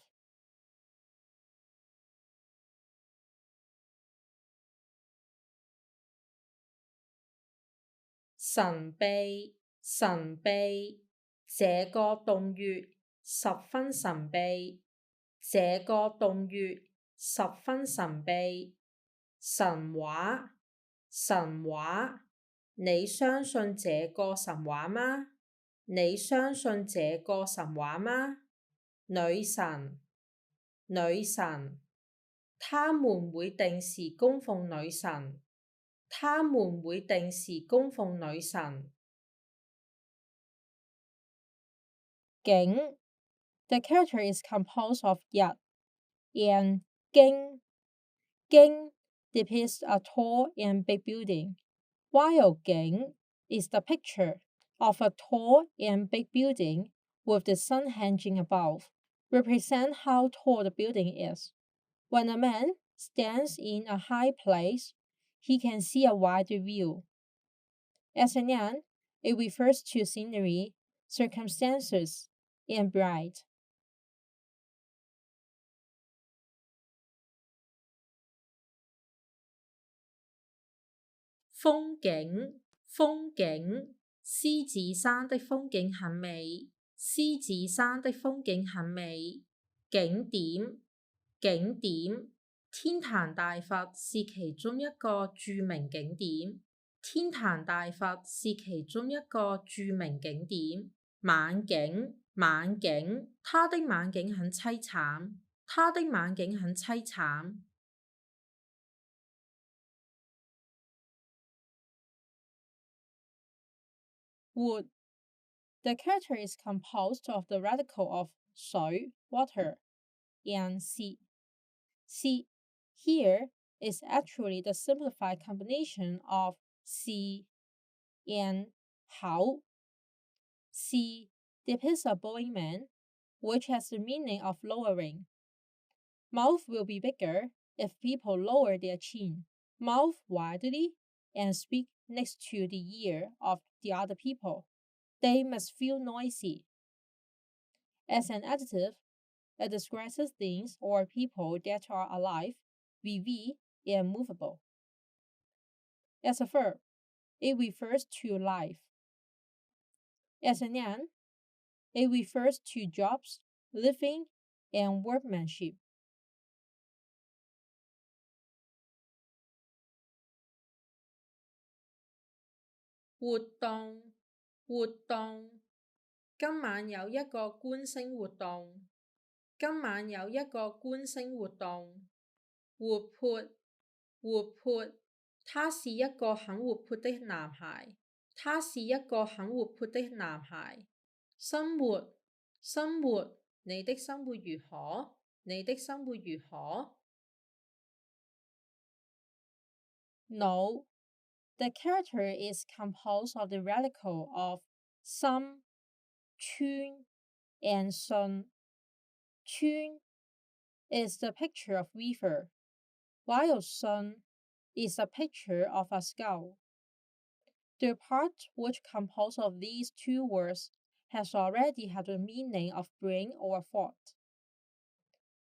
神秘，神秘，這個洞穴十分神秘。這個洞穴十分神秘。神話，神話，你相信這個神話嗎？你相信這個神話嗎？女神，女神，他們會定時供奉女神。他們會定時供奉女神。景 The character is composed of 日 and 京.京 depicts a tall and big building, while 景 is the picture of a tall and big building with the sun hanging above. represent how tall the building is. When a man stands in a high place, he can see a wider view. As a noun, it refers to scenery, circumstances, and bright. 風景，風景，獅子山的風景很美，獅子山的風景很美。景點，景點，天壇大佛是其中一個著名景點。天壇大佛是其中一個著名景點。晚景，晚景，他的晚景很凄慘，他的晚景很凄慘。Wood. The character is composed of the radical of 水 water and 系. Xi here is actually the simplified combination of 系 and 好. Xi depicts a bowing man, which has the meaning of lowering. Mouth will be bigger if people lower their chin, mouth widely, and speak next to the ear of the other people. They must feel noisy. As an adjective, it describes things or people that are alive, vivid, and movable. As a verb, it refers to life. As a noun, it refers to jobs, living, and workmanship. 活動，活動，今晚有一個觀星活動。今晚有一個觀星活動。活潑，活潑，他是一個很活潑的男孩。他是一個很活潑的男孩。生活，生活，你的生活如何？你的生活如何？腦。The character is composed of the radical of 心, 村, and 信. 村 is the picture of river, while 信 is a picture of a skull. The part which composed of these two words has already had the meaning of brain or thought.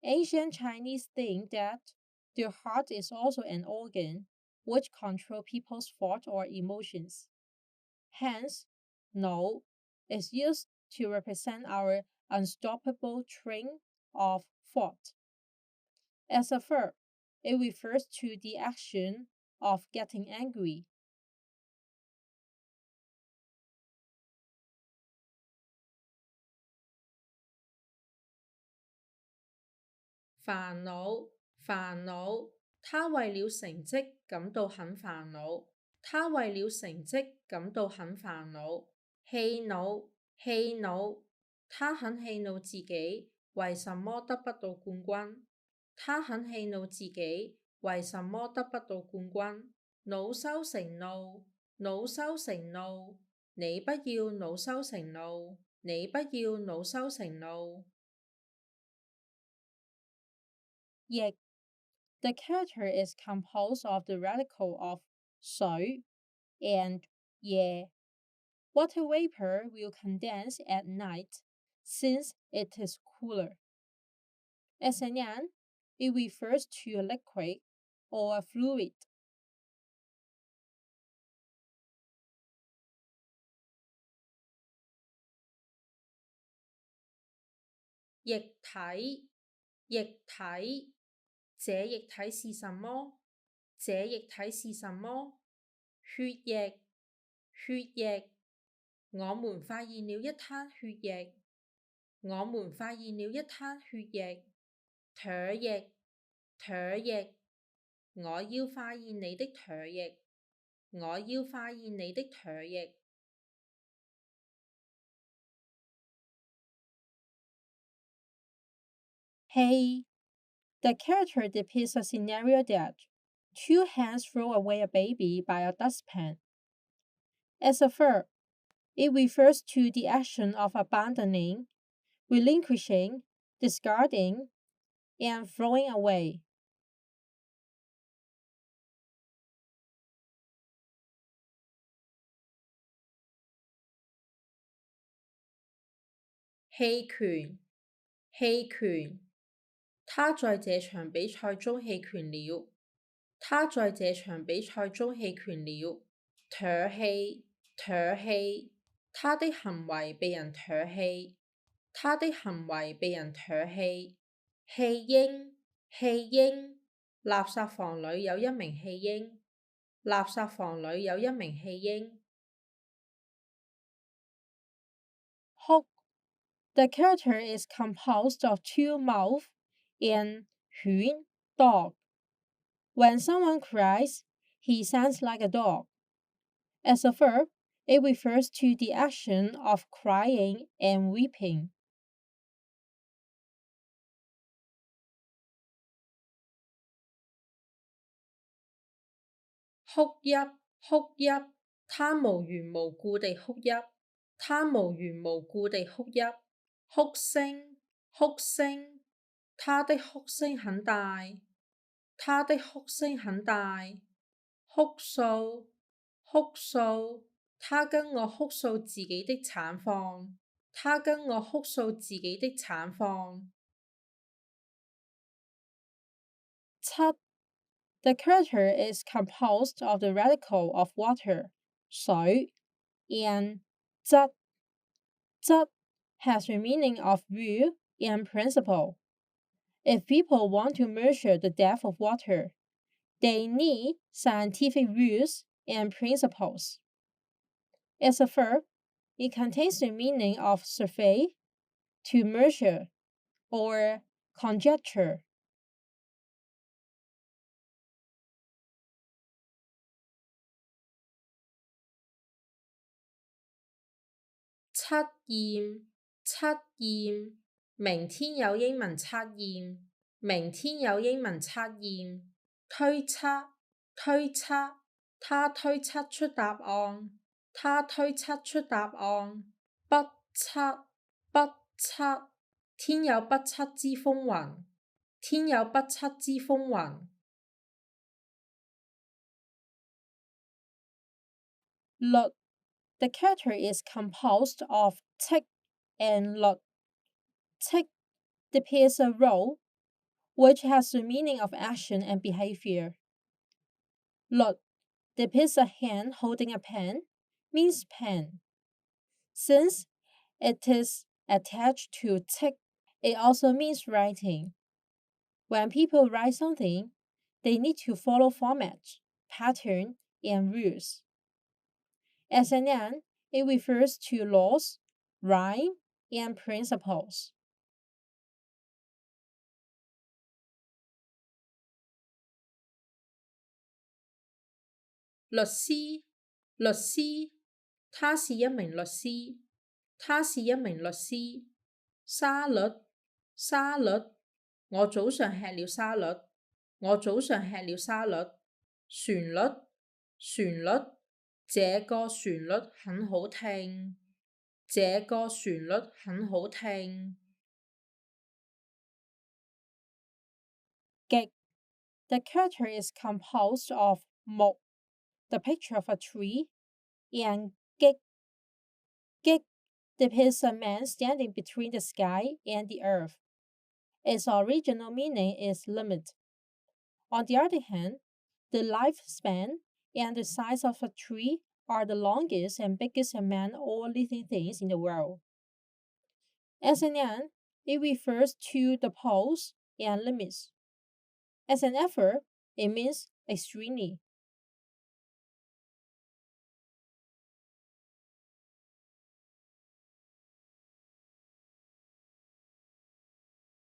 Ancient Chinese think that the heart is also an organ which control people's thoughts or emotions. Hence, 脑 is used to represent our unstoppable train of thought. As a verb, it refers to the action of getting angry. 煩惱，煩惱，他為了成績感到很煩惱。他為了成績感到很煩惱。氣惱，氣惱，他很氣怒自己為什麼得不到冠軍。他很氣怒自己為什麼得不到冠軍。惱羞成怒，惱羞成怒，你不要惱羞成怒，你不要惱羞成怒。譯 The character is composed of the radical of 水 and 夜. Water vapor will condense at night since it is cooler. As a noun, it refers to a liquid or a fluid. 液體，液體，這液體是什麼？這液體是什麼？血液，血液，我們發現了一灘血液。我們發現了一灘血液。唾液，唾液，我要發現你的唾液。我要發現你的唾液。Hey, the character depicts a scenario that two hands throw away a baby by a dustpan. As a verb, it refers to the action of abandoning, relinquishing, discarding, and throwing away. 棄權，棄權。他在這場比賽中棄權了。他在這場比賽中棄權了。唾棄，唾棄。他的行為被人唾棄。他的行為被人唾棄。棄嬰，棄嬰。垃圾房裏有一名棄嬰。垃圾房裏有一名棄嬰。哭。The character is composed of two mouths and 犬 dog. When someone cries, he sounds like a dog. As a verb, it refers to the action of crying and weeping. 哭泣，哭泣。他無緣無故地哭泣。他無緣無故地哭泣。哭聲，哭聲。他的哭聲很大。他的哭聲很大。哭訴，哭訴。他跟我哭訴自己的慘況。他跟我哭訴自己的慘況。七。The character is composed of the radical of water, 水, and 質. 質 has the meaning of rule and principle. If people want to measure the depth of water, they need scientific rules and principles. As a verb, it contains the meaning of survey, to measure, or conjecture. 測驗，測驗。明天有英文測驗。明天有英文測驗。推測，推測。他推測出答案。他推測出答案。不測，不測。天有不測之風雲。天有不測之風雲。律。The character is composed of tick and 律. Tick depicts a role which has the meaning of action and behavior. 律 depicts a hand holding a pen, means pen. Since it is attached to tick, it also means writing. When people write something, they need to follow format, pattern, and rules. As a noun, it refers to laws, rhyme, and principles. 律師，律師。他是一名律師。他是一名律師。沙律，沙律。我早上吃了沙律。我早上吃了沙律。旋律，旋律。這個旋律很好聽。這個旋律很好聽。極 The character is composed of 木 the picture of a tree, and 擊 擊 depicts a man standing between the sky and the earth. Its original meaning is limit. On the other hand, the lifespan and the size of a tree are the longest and biggest among all living things in the world. As a noun, it refers to the poles and limits. As an adverb, it means extremely.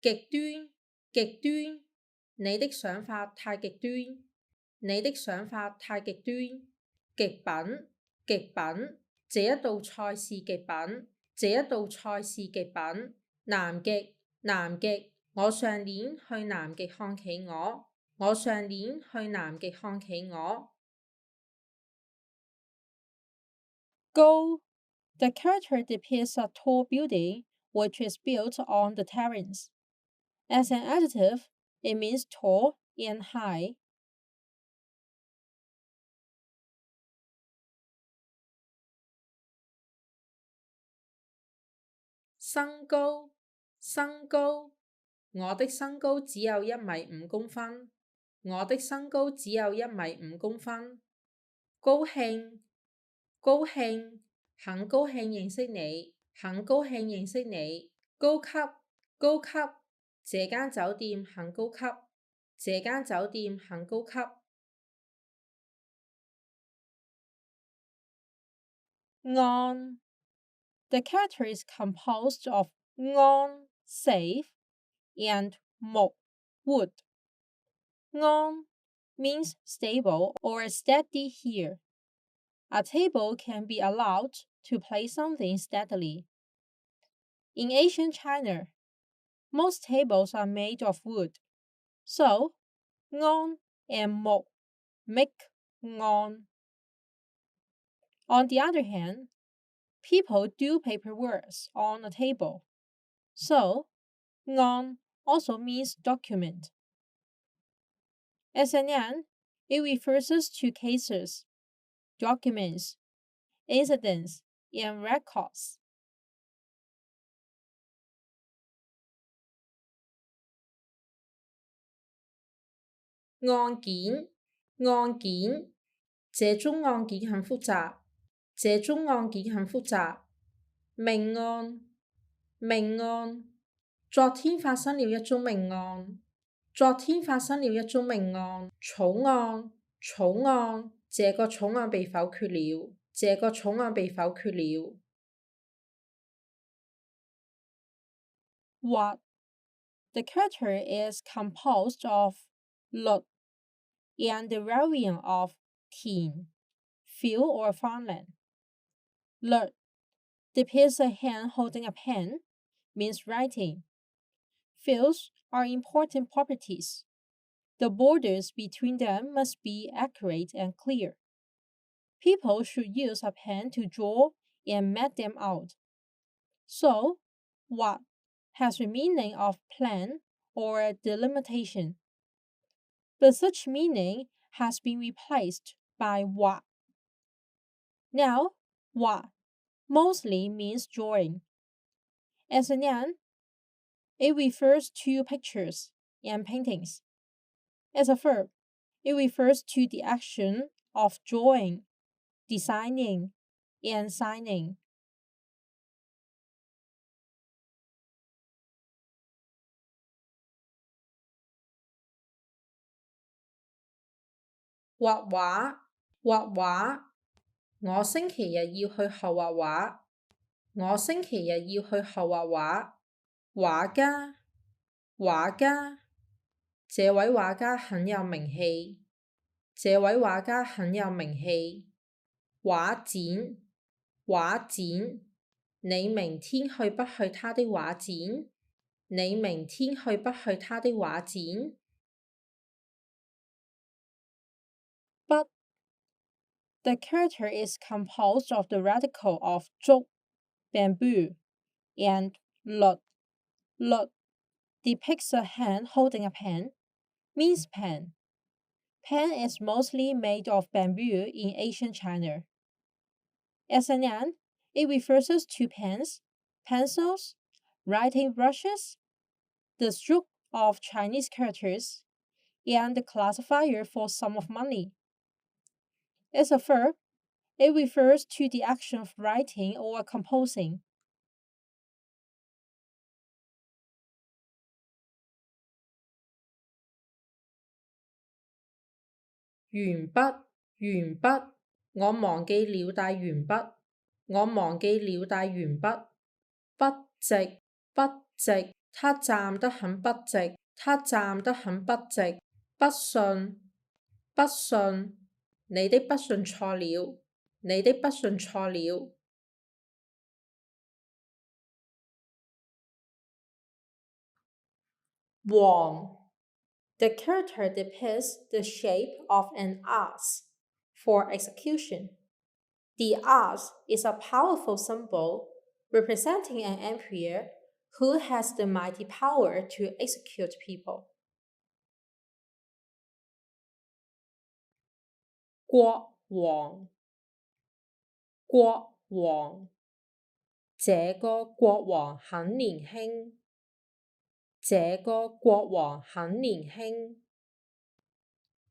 極端，極端。你的想法太極端。你的想法太極端。極品，極品。這一道菜是極品。這一道菜是極品。南極，南極。我上年去南極看企鵝。我上年去南極看企鵝。高 The character depicts a tall building which is built on the terrace. As an adjective, it means tall and high.身高，身高，我的身高只有1米5公分。我的身高只有1米5公分。高興，高興，很高興認識你，很高興認識你。高級，高級，這間酒店很高級，這間酒店很高級。安，The character is composed of 安 safe and 木 wood. 安 means stable or steady here. A table can be allowed to place something steadily. In ancient China, most tables are made of wood, so 安 and 木 make 安. On the other hand, people do paperwork on a table, so 安 also means document. As an noun, it refers to cases, documents, incidents, and records. 案件，案件，這宗案件很複雜，這宗案件很複雜。命案，命案，昨天發生了一宗命案，昨天發生了一宗命案。草案，草案，這個草案被否決了，這個草案被否決了。或 The character is composed of 律 and the variant of 田 field or farmland. 律 depicts a hand holding a pen, means writing. Fields are important properties. The borders between them must be accurate and clear. People should use a pen to draw and map them out. So, what has the meaning of plan or delimitation, but such meaning has been replaced by what. Now, what mostly means drawing. As a noun, it refers to pictures and paintings. As a verb, it refers to the action of drawing, designing, and signing. 畫畫，畫畫。我星期日要去學畫畫。我星期日要去學畫畫。畫家，畫家。這位畫家很有名氣。這位畫家很有名氣。畫展，畫展。你明天去不去他的畫展？你明天去不去他的畫展？ But the character is composed of the radical of 竹 bamboo and 律 律 depicts a hand holding a pen, means pen. Pen is mostly made of bamboo in ancient China. As a noun, it refers to pens, pencils, writing brushes, the stroke of Chinese characters, and the classifier for sum of money. As a verb, it refers to the action of writing or composing. 鉛筆，鉛筆，我忘記了帶鉛筆。我忘記了帶鉛筆。筆直，筆直，他站得很筆直，他站得很筆直。筆順，筆順，你的筆順錯了，你的筆順錯了。王 The character depicts the shape of an ass for execution. The ass is a powerful symbol representing an emperor Who has the mighty power to execute people? 國王，國王，這個國王很年輕，這個國王很年輕。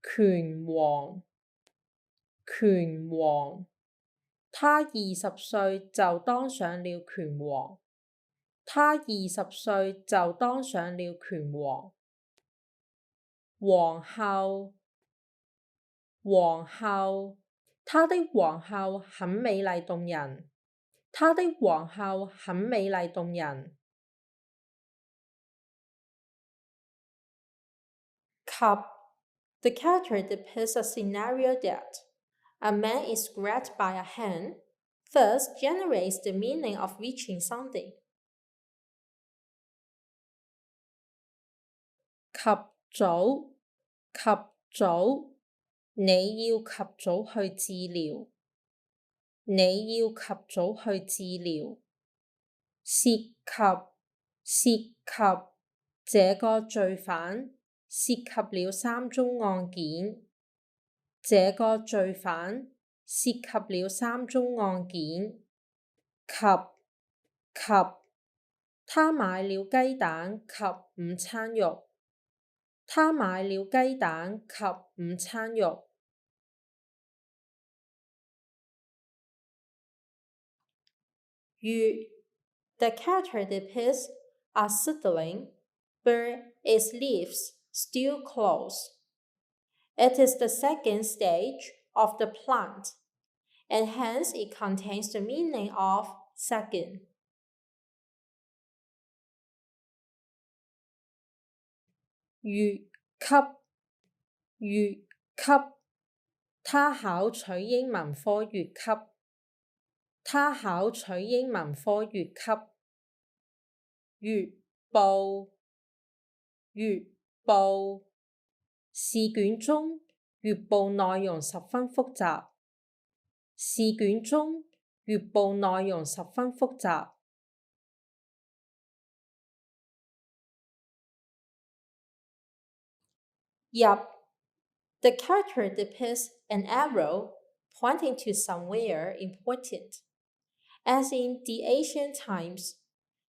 拳王，拳王，他20歲就當上了拳王，他20歲就當上了拳王。皇后，皇后，她的皇后很美麗動人，她的皇后很美麗動人。及 The character depicts a scenario that a man is grabbed by a hand, thus generates the meaning of reaching something. 及早，及早，你要及早去治療，你要及早去治療。涉及，涉及，這個罪犯涉及了3宗案件，這個罪犯涉及了3宗案件。及，他買了雞蛋及午餐肉，他買了雞蛋及午餐肉。月 The character depicts a seedling where its leaves still close. It is the second stage of the plant, and hence it contains the meaning of second. 越級，越級，他考取英文科越級，他考取英文科越級。月報，月報，試卷中月報內容十分複雜，試卷中月報內容十分複雜。入 The character depicts an arrow pointing to somewhere important. As in the ancient times,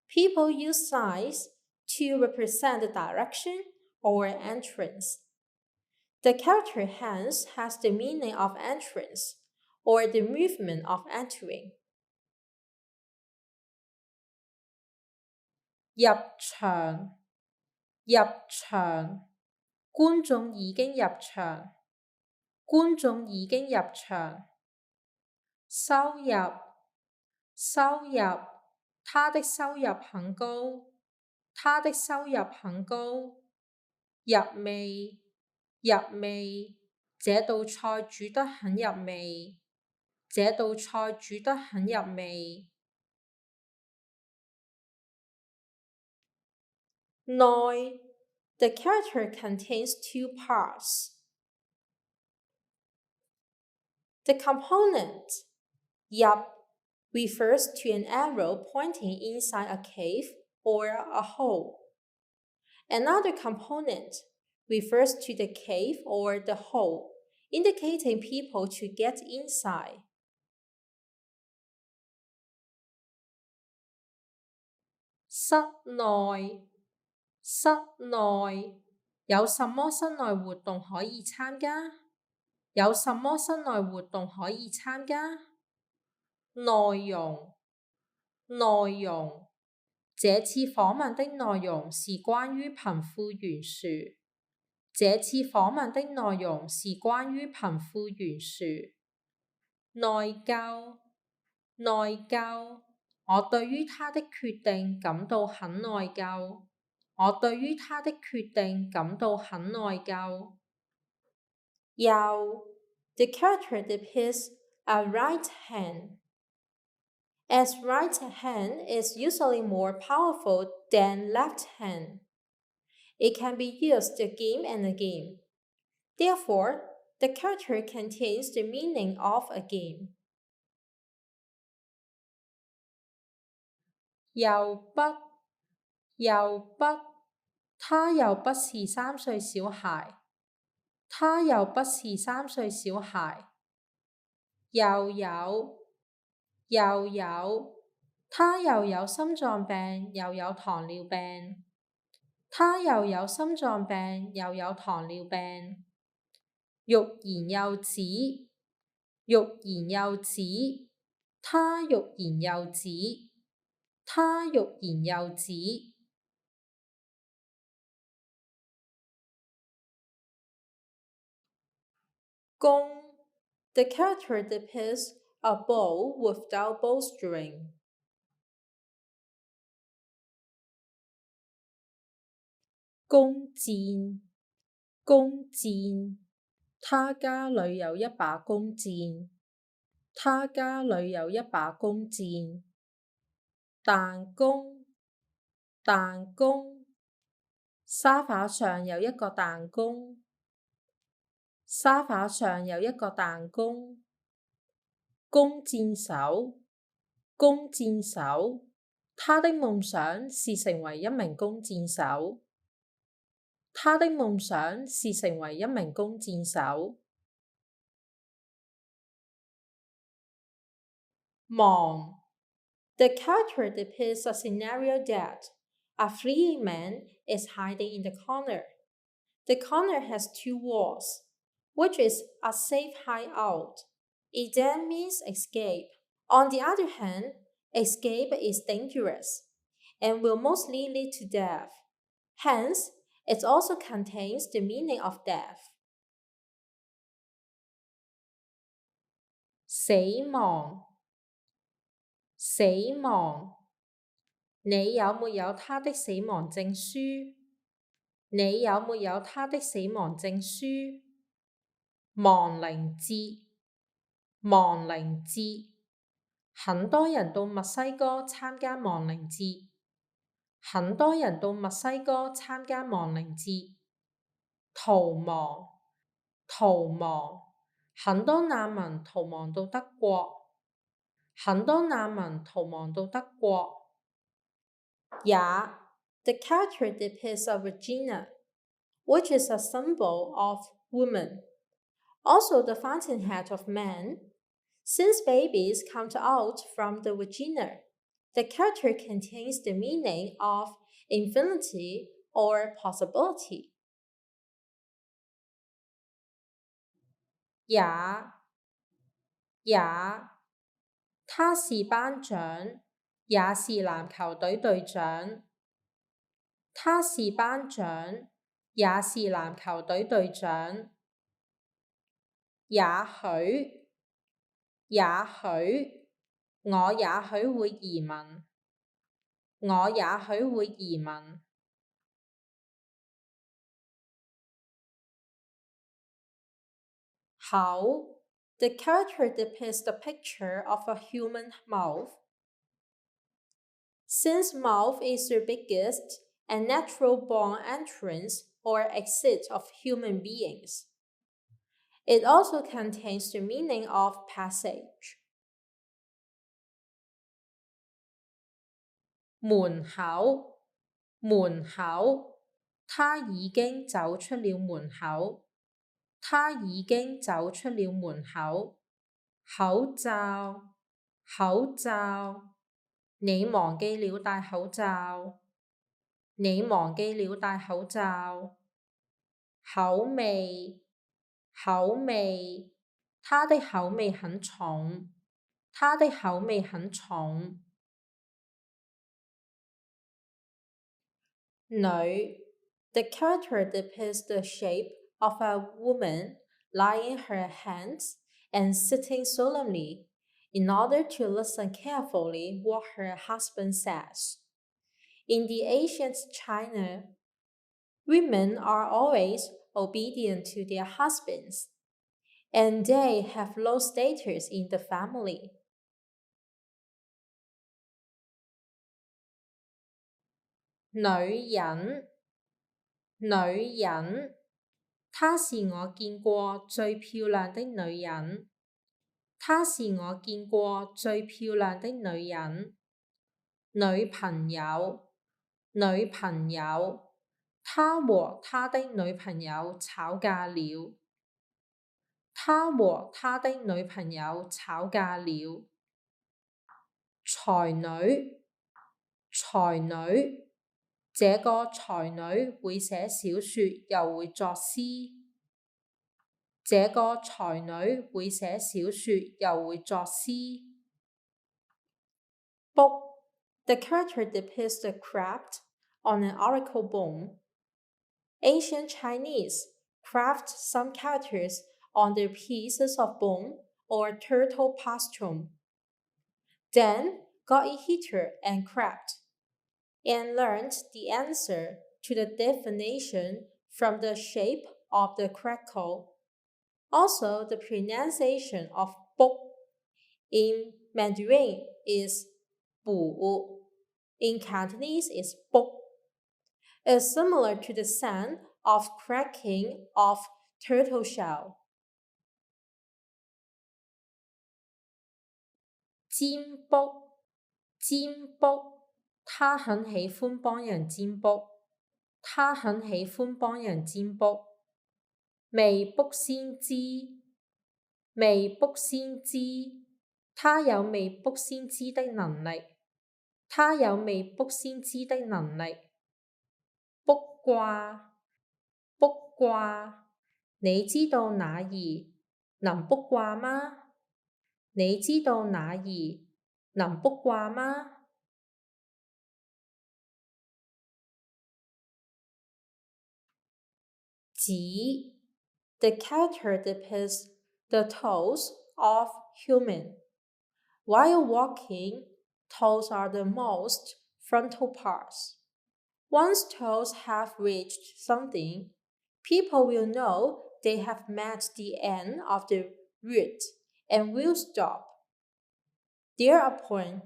people used signs to represent the direction or entrance. The character hence has the meaning of entrance or the movement of entering. 入場，入場，觀眾已經入場，觀眾已經入場。收入，收入，他的收入很高，他的收入很高。入味，入味，這道菜煮得很入味，這道菜煮得很入味。內 The character contains 2 parts. The component 入 refers to an arrow pointing inside a cave or a hole. Another component refers to the cave or the hole, indicating people to get inside. 室內，室內，有什麼室內活動可以參加？有什麼室內活動可以參加？內容，內容，這次訪問的內容是關於貧富懸殊。這次訪問的內容是關於貧富懸殊。內疚，內疚，我對於他的決定感到很內疚。我對於他的決定感到很內疚。右 The character depicts a right hand. As right hand is usually more powerful than left hand, it can be used again and again. Therefore, the character contains the meaning of again. 右筆，又不，他又不是3歲小孩，他又不是3歲小孩。又有，他又有心臟病又有糖尿病，他又有心臟病又有糖尿病。欲言又止，他欲言又止，他欲言又止。弓 The character depicts a bow without bowstring. 弓箭，他家裏有一把弓箭，他家裏有一把弓箭。彈弓，沙發上有一個彈弓，沙發上有一個彈弓。弓箭手，他的夢想是成為一名弓箭手，他的夢想是成為一名弓箭手。忙 The character depicts a scenario that a fleeing man is hiding in the corner. The corner has 2 walls, which is a safe hideout. It then means escape. On the other hand, escape is dangerous and will mostly lead to death. Hence, it also contains the meaning of death. 死亡，你有沒有他的死亡證書？你有沒有他的死亡證書？亡靈節，很多人到墨西哥參加亡靈節，很多人到墨西哥參加亡靈節。逃亡，很多難民逃亡到德國，很多難民逃亡到德國。也 The character depicts a vagina, which is a symbol of woman. Also the fountainhead of man. Since babies come out from the vagina, the character contains the meaning of infinity or possibility. 也，他是班長，也是籃球隊隊長。他是班長，也是籃球隊隊長。也許，我也許會移民，我也許會移民。口 The character depicts the picture of a human mouth. Since mouth is the biggest and natural-born entrance or exit of human beings, it also contains the meaning of passage. 門口，他已經走出了門口，他已經走出了門口。口罩，你忘記了戴口罩，你忘記了戴口罩。口味，他的口味很重，他的口味很重。女 The character depicts the shape of a woman lying her hands and sitting solemnly in order to listen carefully what her husband says. In the ancient China, women are always obedient to their husbands, and they have low status in the family. 女人，她是我見過最漂亮的女人，她是我見過最漂亮的女人。女朋友，女朋友，他和他的女朋友吵架了。他和他的女朋友吵架了。才女，才女，這個才女會寫小說又會作詩。這個才女會寫小說又會作詩。Book. The character depicts the craft on an oracle bone. Ancient Chinese craft some characters on their pieces of bone or turtle pastrum. Then got a heater and cracked, and learned the answer to the definition from the shape of the crackle. Also, the pronunciation of book in Mandarin is bu, in Cantonese is book. Is similar to the sound of cracking of turtle shell. 占卜，占卜，他很喜歡幫人占卜。他很喜歡幫人占卜。未卜先知，未卜先知，他有未卜先知的能力。他有未卜先知的能力。卜卦，卜卦，你知道哪兒能卜卦嗎？你知道哪兒能卜卦嗎？指 The character depicts the toes of human. While walking, toes are the most frontal parts. Once toes have reached something, people will know they have met the end of the route and will stop. Thereupon,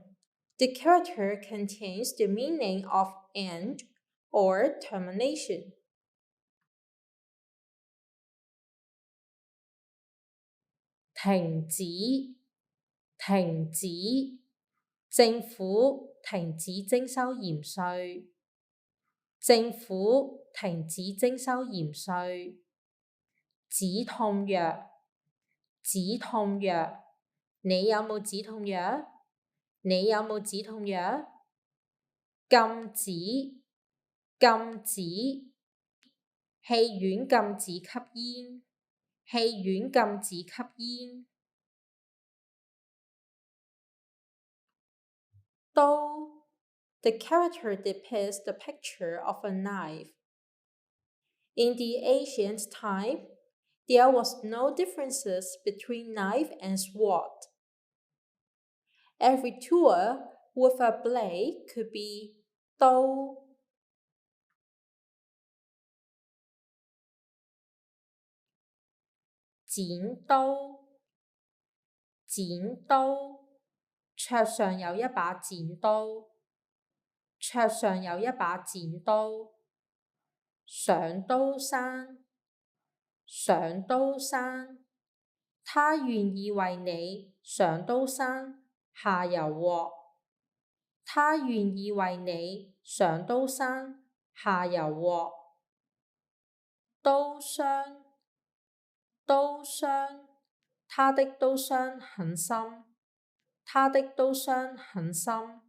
the character contains the meaning of end or termination. 停止，停止，政府停止徵收鹽稅。政府停止徵收鹽稅。止痛藥，止痛藥，你有冇止痛藥？你有冇止痛藥？禁止，禁止，戲院禁止吸煙。戲院禁止吸煙。刀 The character depicts the picture of a knife. In the ancient time, there was no differences between knife and sword. Every tool with a blade could be 刀。剪刀，剪刀，桌上有一把剪刀。桌上有一把剪刀。上刀山，上刀山，他願意為你上刀山下油鑊。他願意為你上刀山下油鑊。刀傷，刀傷，他的刀傷很深。他的刀傷很深。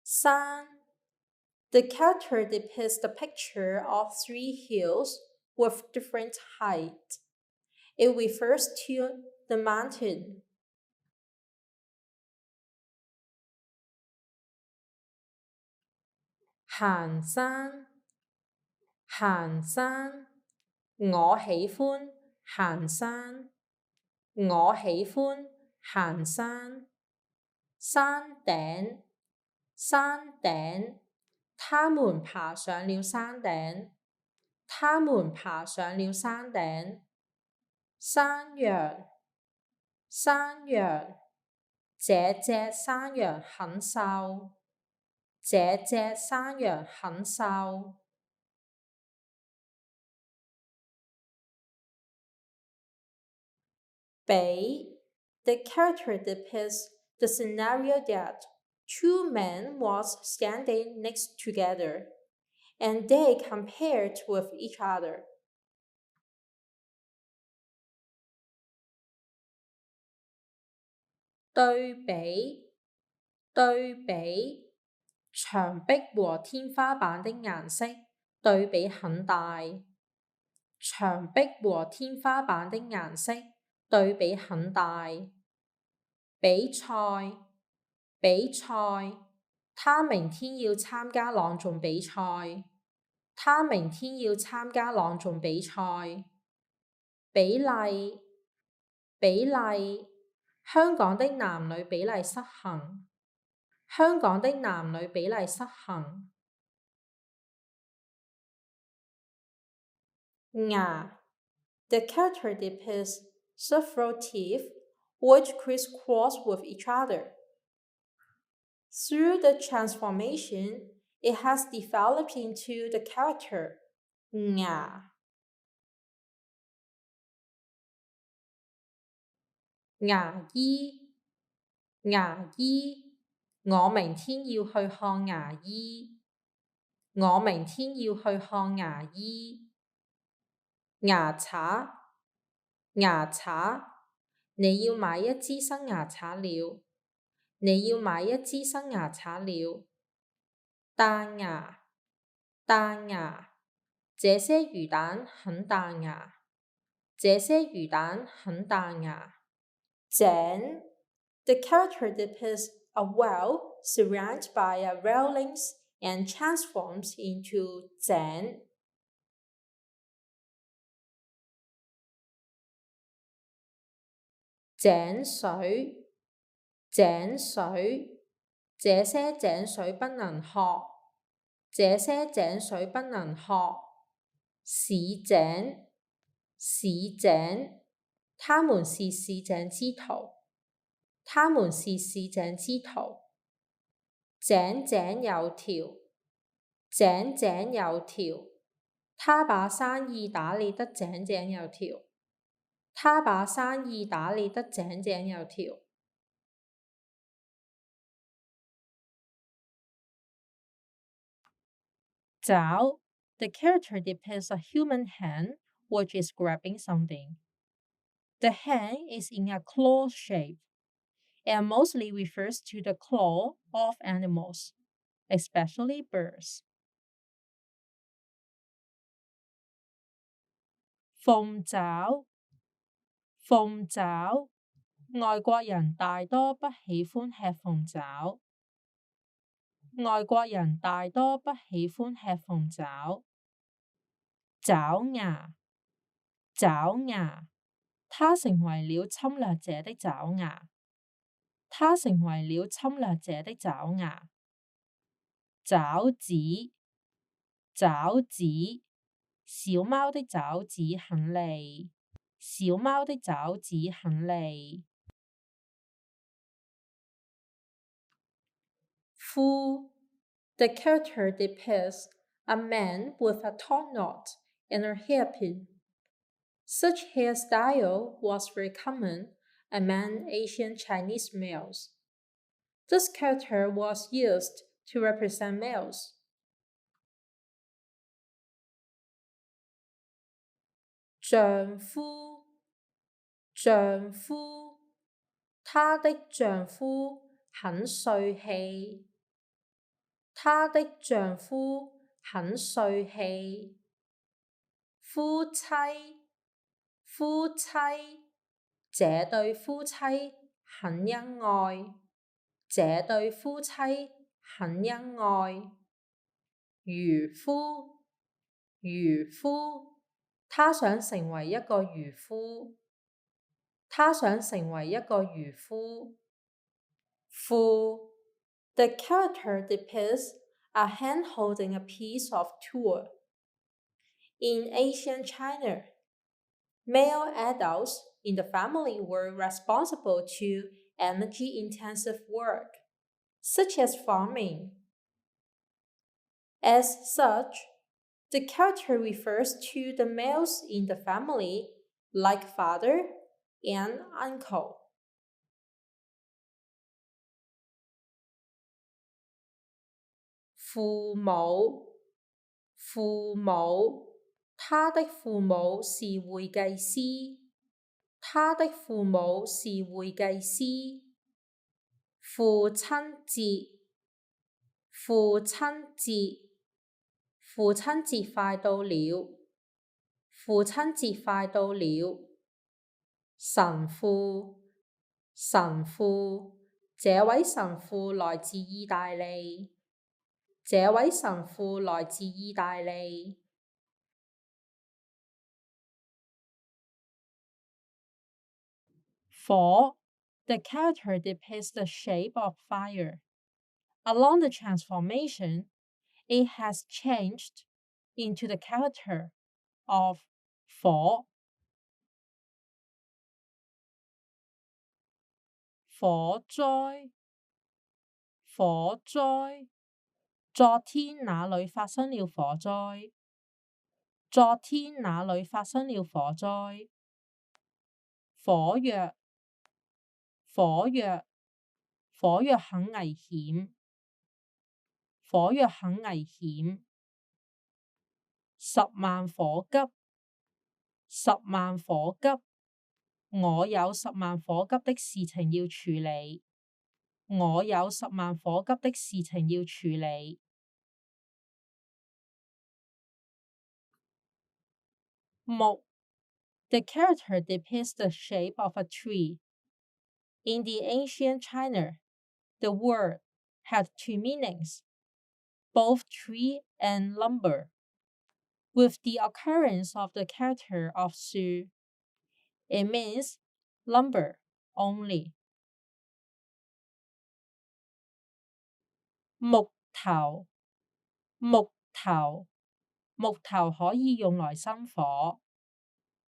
山 The character depicts the picture of three hills with different height. It refers to the mountain. 行山，行山，我喜歡行山。我喜歡行山。山頂，山頂，他們爬上了山頂。他們爬上了山頂。山羊，山羊，這隻山羊很瘦。這隻山羊很瘦。比 The character depicts the scenario that Two men was standing next together, and they compared with each other. 對比，對比，牆壁和天花板的顏色對比很大。牆壁和天花板的顏色對比很大。比賽，比賽，他明天要參加朗誦比賽。他明天要參加朗誦比賽。比例，比例，香港的男女比例失衡。香港的男女比例失衡。牙 The character depicts several teeth which crisscross with each other. Through the transformation, it has developed into the character 牙。牙醫，牙醫，我明天要去看牙醫。我明天要去看牙醫。牙刷，牙刷，你要買一支新牙刷了。你要買一支新牙刷了。彈牙，彈牙，這些魚蛋很彈牙。這些魚蛋很彈牙。井 The character depicts a well surrounded by a railings and transforms into 井。井水，井水，這些井水不能喝。這些井水不能喝。市井，市井，他們是市井之徒。他們是市井之徒。井井有條，井井有條，他把生意打理得井井有條。他把生意打理得井井有條。爪 The character depicts a human hand which is grabbing something. The hand is in a claw shape and mostly refers to the claw of animals, especially birds. 鳳爪，鳳爪，外國人大多不喜歡吃鳳爪。外國人大多不喜歡吃鳳爪。爪牙，爪牙，他成為了侵略者的爪牙。他成為了侵略者的爪牙。爪子，爪子，小貓的爪子很利。小貓的爪子很利。夫 The character depicts a man with a top knot and a hairpin. Such hairstyle was very common among Asian Chinese males. This character was used to represent males. 丈夫，丈夫，她的丈夫很帥氣。她的丈夫很帥氣。夫妻，夫妻，這對夫妻很恩愛。這對夫妻很恩愛。漁夫，漁夫，他想成為一個漁夫。他想成為一個漁夫。夫 The character depicts a hand holding a piece of tool. In ancient China, male adults in the family were responsible to energy-intensive work, such as farming. As such, the character refers to the males in the family, like father and uncle. 父母，父母，他的父母是會計師，他的父母是會計師。父親節，父親節，父親節快到了，父親節快到了。神父，神父，這位神父來自意大利，這位神父來自意大利。火 The character depicts the shape of fire. Along the transformation, it has changed into the character of 火。火災，火災，昨天那裏發生了火災，昨天那裏發生了火災。火藥，火藥，火藥很危險，火藥很危險。10萬火急，10萬火急，我有10萬火急的事情要處理，我有10萬火急的事情要處理。木 The character depicts the shape of a tree. In the ancient China, the word had two meanings, both tree and lumber. With the occurrence of the character of Su, it means lumber only. 木頭，木頭，木頭可以用來生火，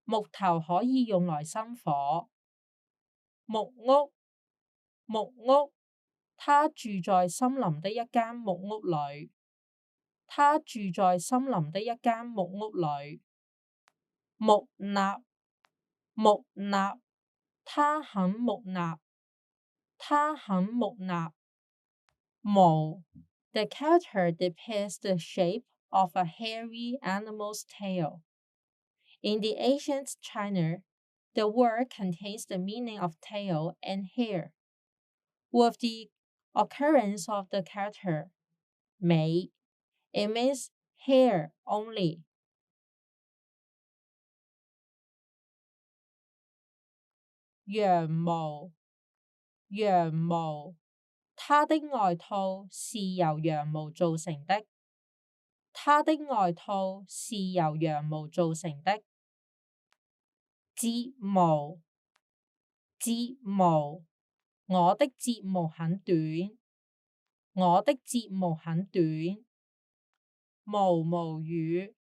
木頭可以用來生火。木屋，木屋，他住在森林的一間木屋裏，他住在森林的一間木屋裏。木訥，木訥，他很木訥，他很木訥。毛 The character depicts the shape of a hairy animal's tail. In the ancient China, the word contains the meaning of tail and hair. With the occurrence of the character 眉, it means hair only. 羊毛，羊毛，他的外套是由羊毛做成的，他的外套是由羊毛做成的。睫毛，睫毛，我的睫毛很短，我的睫毛很短。毛毛雨，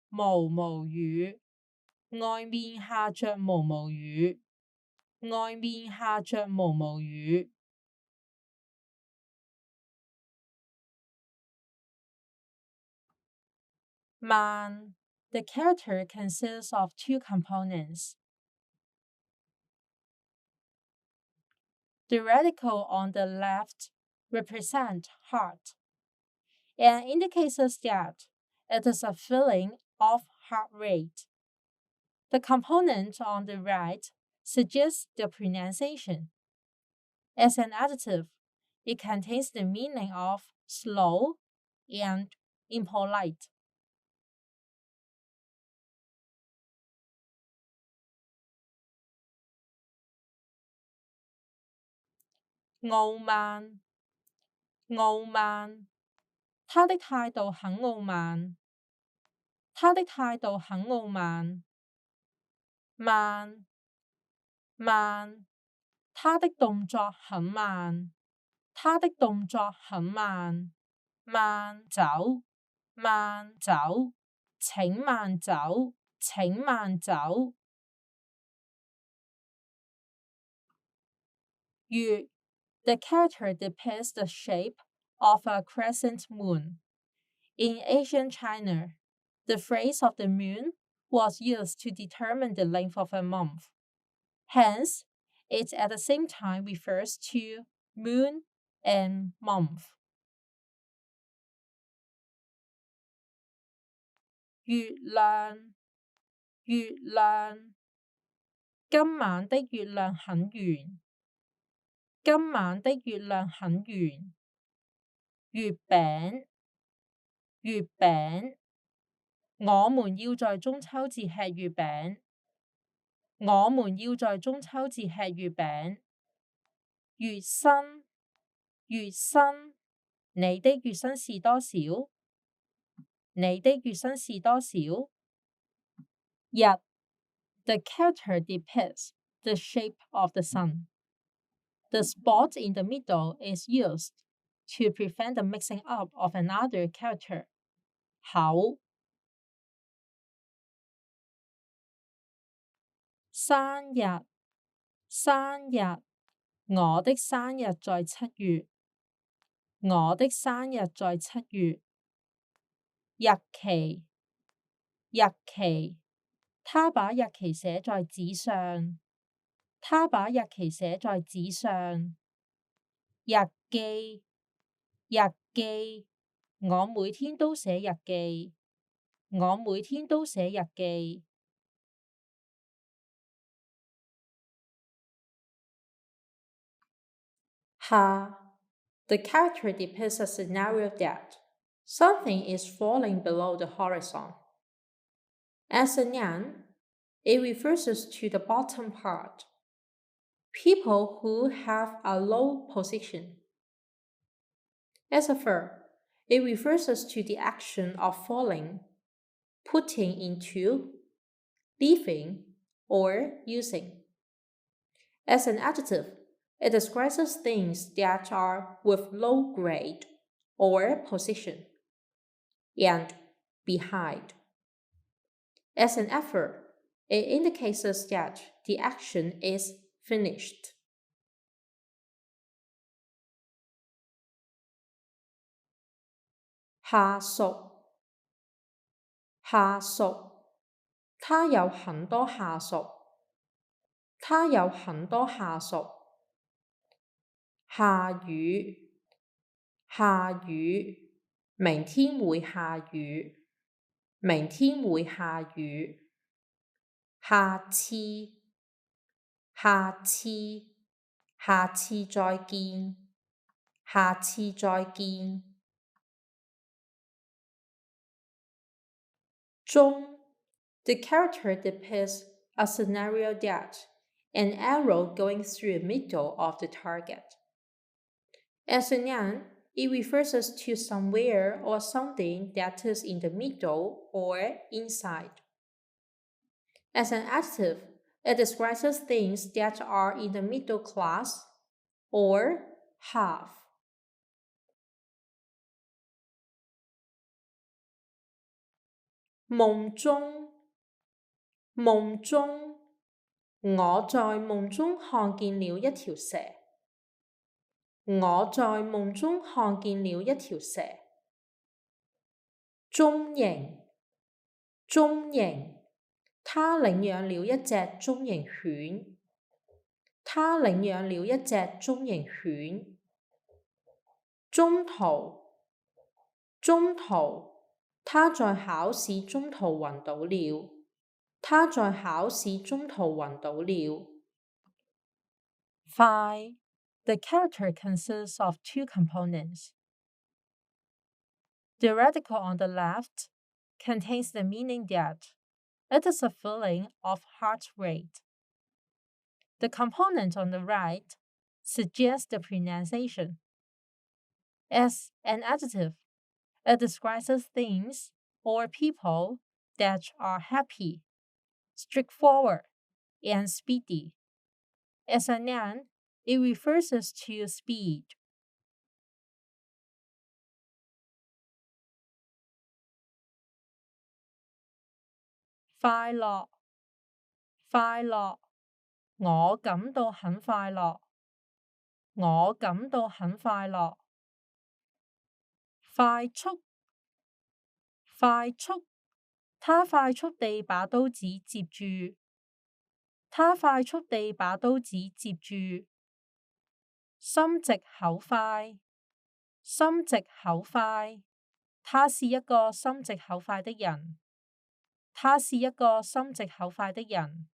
毛毛雨，外面下着毛毛雨，外面下着毛毛雨。Man The character consists of two components. The radical on the left represents heart and indicates us that it is a feeling of heart rate. The component on the right suggests the pronunciation. As an adjective, it contains the meaning of slow and impolite. 傲慢，傲慢，他的態度很傲慢，他的態度很傲慢。慢，慢，他的動作很慢，他的動作很慢。慢走，慢走，請慢走，請慢走。月 The character depicts the shape of a crescent moon. In ancient China, the phase of the moon was used to determine the length of a month. Hence, it at the same time refers to moon and month. 月亮，月亮，今晚的月亮很圓，今晚的月亮很圓。月餅，月餅，我們要在中秋節吃月餅，我們要在中秋節吃月餅。月薪，月薪，你的月薪是多少？你的月薪是多少？日 The character depicts the shape of the sun. The spot in the middle is used to prevent the mixing up of another character. 口，生日，生日，我的生日在7月，我的生日在7月。日期，日期，他把日期寫在紙上，他把日期寫在紙上。日記，日記，我每天都寫日記，我每天都寫日記。下 The character depicts a scenario that something is falling below the horizon. As a noun, it refers to the bottom part, people who have a low position. As a verb, it refers to the action of falling, putting into, leaving, or using. As an adjective, it describes things that are with low grade or position, and behind. As an adverb, it indicates that the action is finished. 下屬，下屬，他有很多下屬，他有很多下屬。下雨，下雨，明天會下雨，明天會下雨。下次，下次，下次再見，下次再見。中 The character depicts a scenario that an arrow going through the middle of the target. As a noun, it refers to somewhere or something that is in the middle or inside. As an adjective, it describes things that are in the middle class or half. 夢中，夢中，我在夢中看見了一條蛇。我在夢中看見了一條蛇。中型，中型，他領養了一隻中型犬。他領養了一隻中型犬。中途，中途，他在考試中途暈倒了。他在考試中途暈倒了。快 The character consists of two components. The radical on the left contains the meaning that it is a feeling of heart rate. The component on the right suggests the pronunciation. As an adjective, it describes things or people that are happy, straightforward, and speedy. As a noun, it refers to speed. 快樂，快樂，我感到很快樂。我感到很快樂。快速，快速，他快速地把刀子接住。他快速地把刀子接住。心直口快，心直口快，他是一個心直口快的人。他是一個心直口快的人。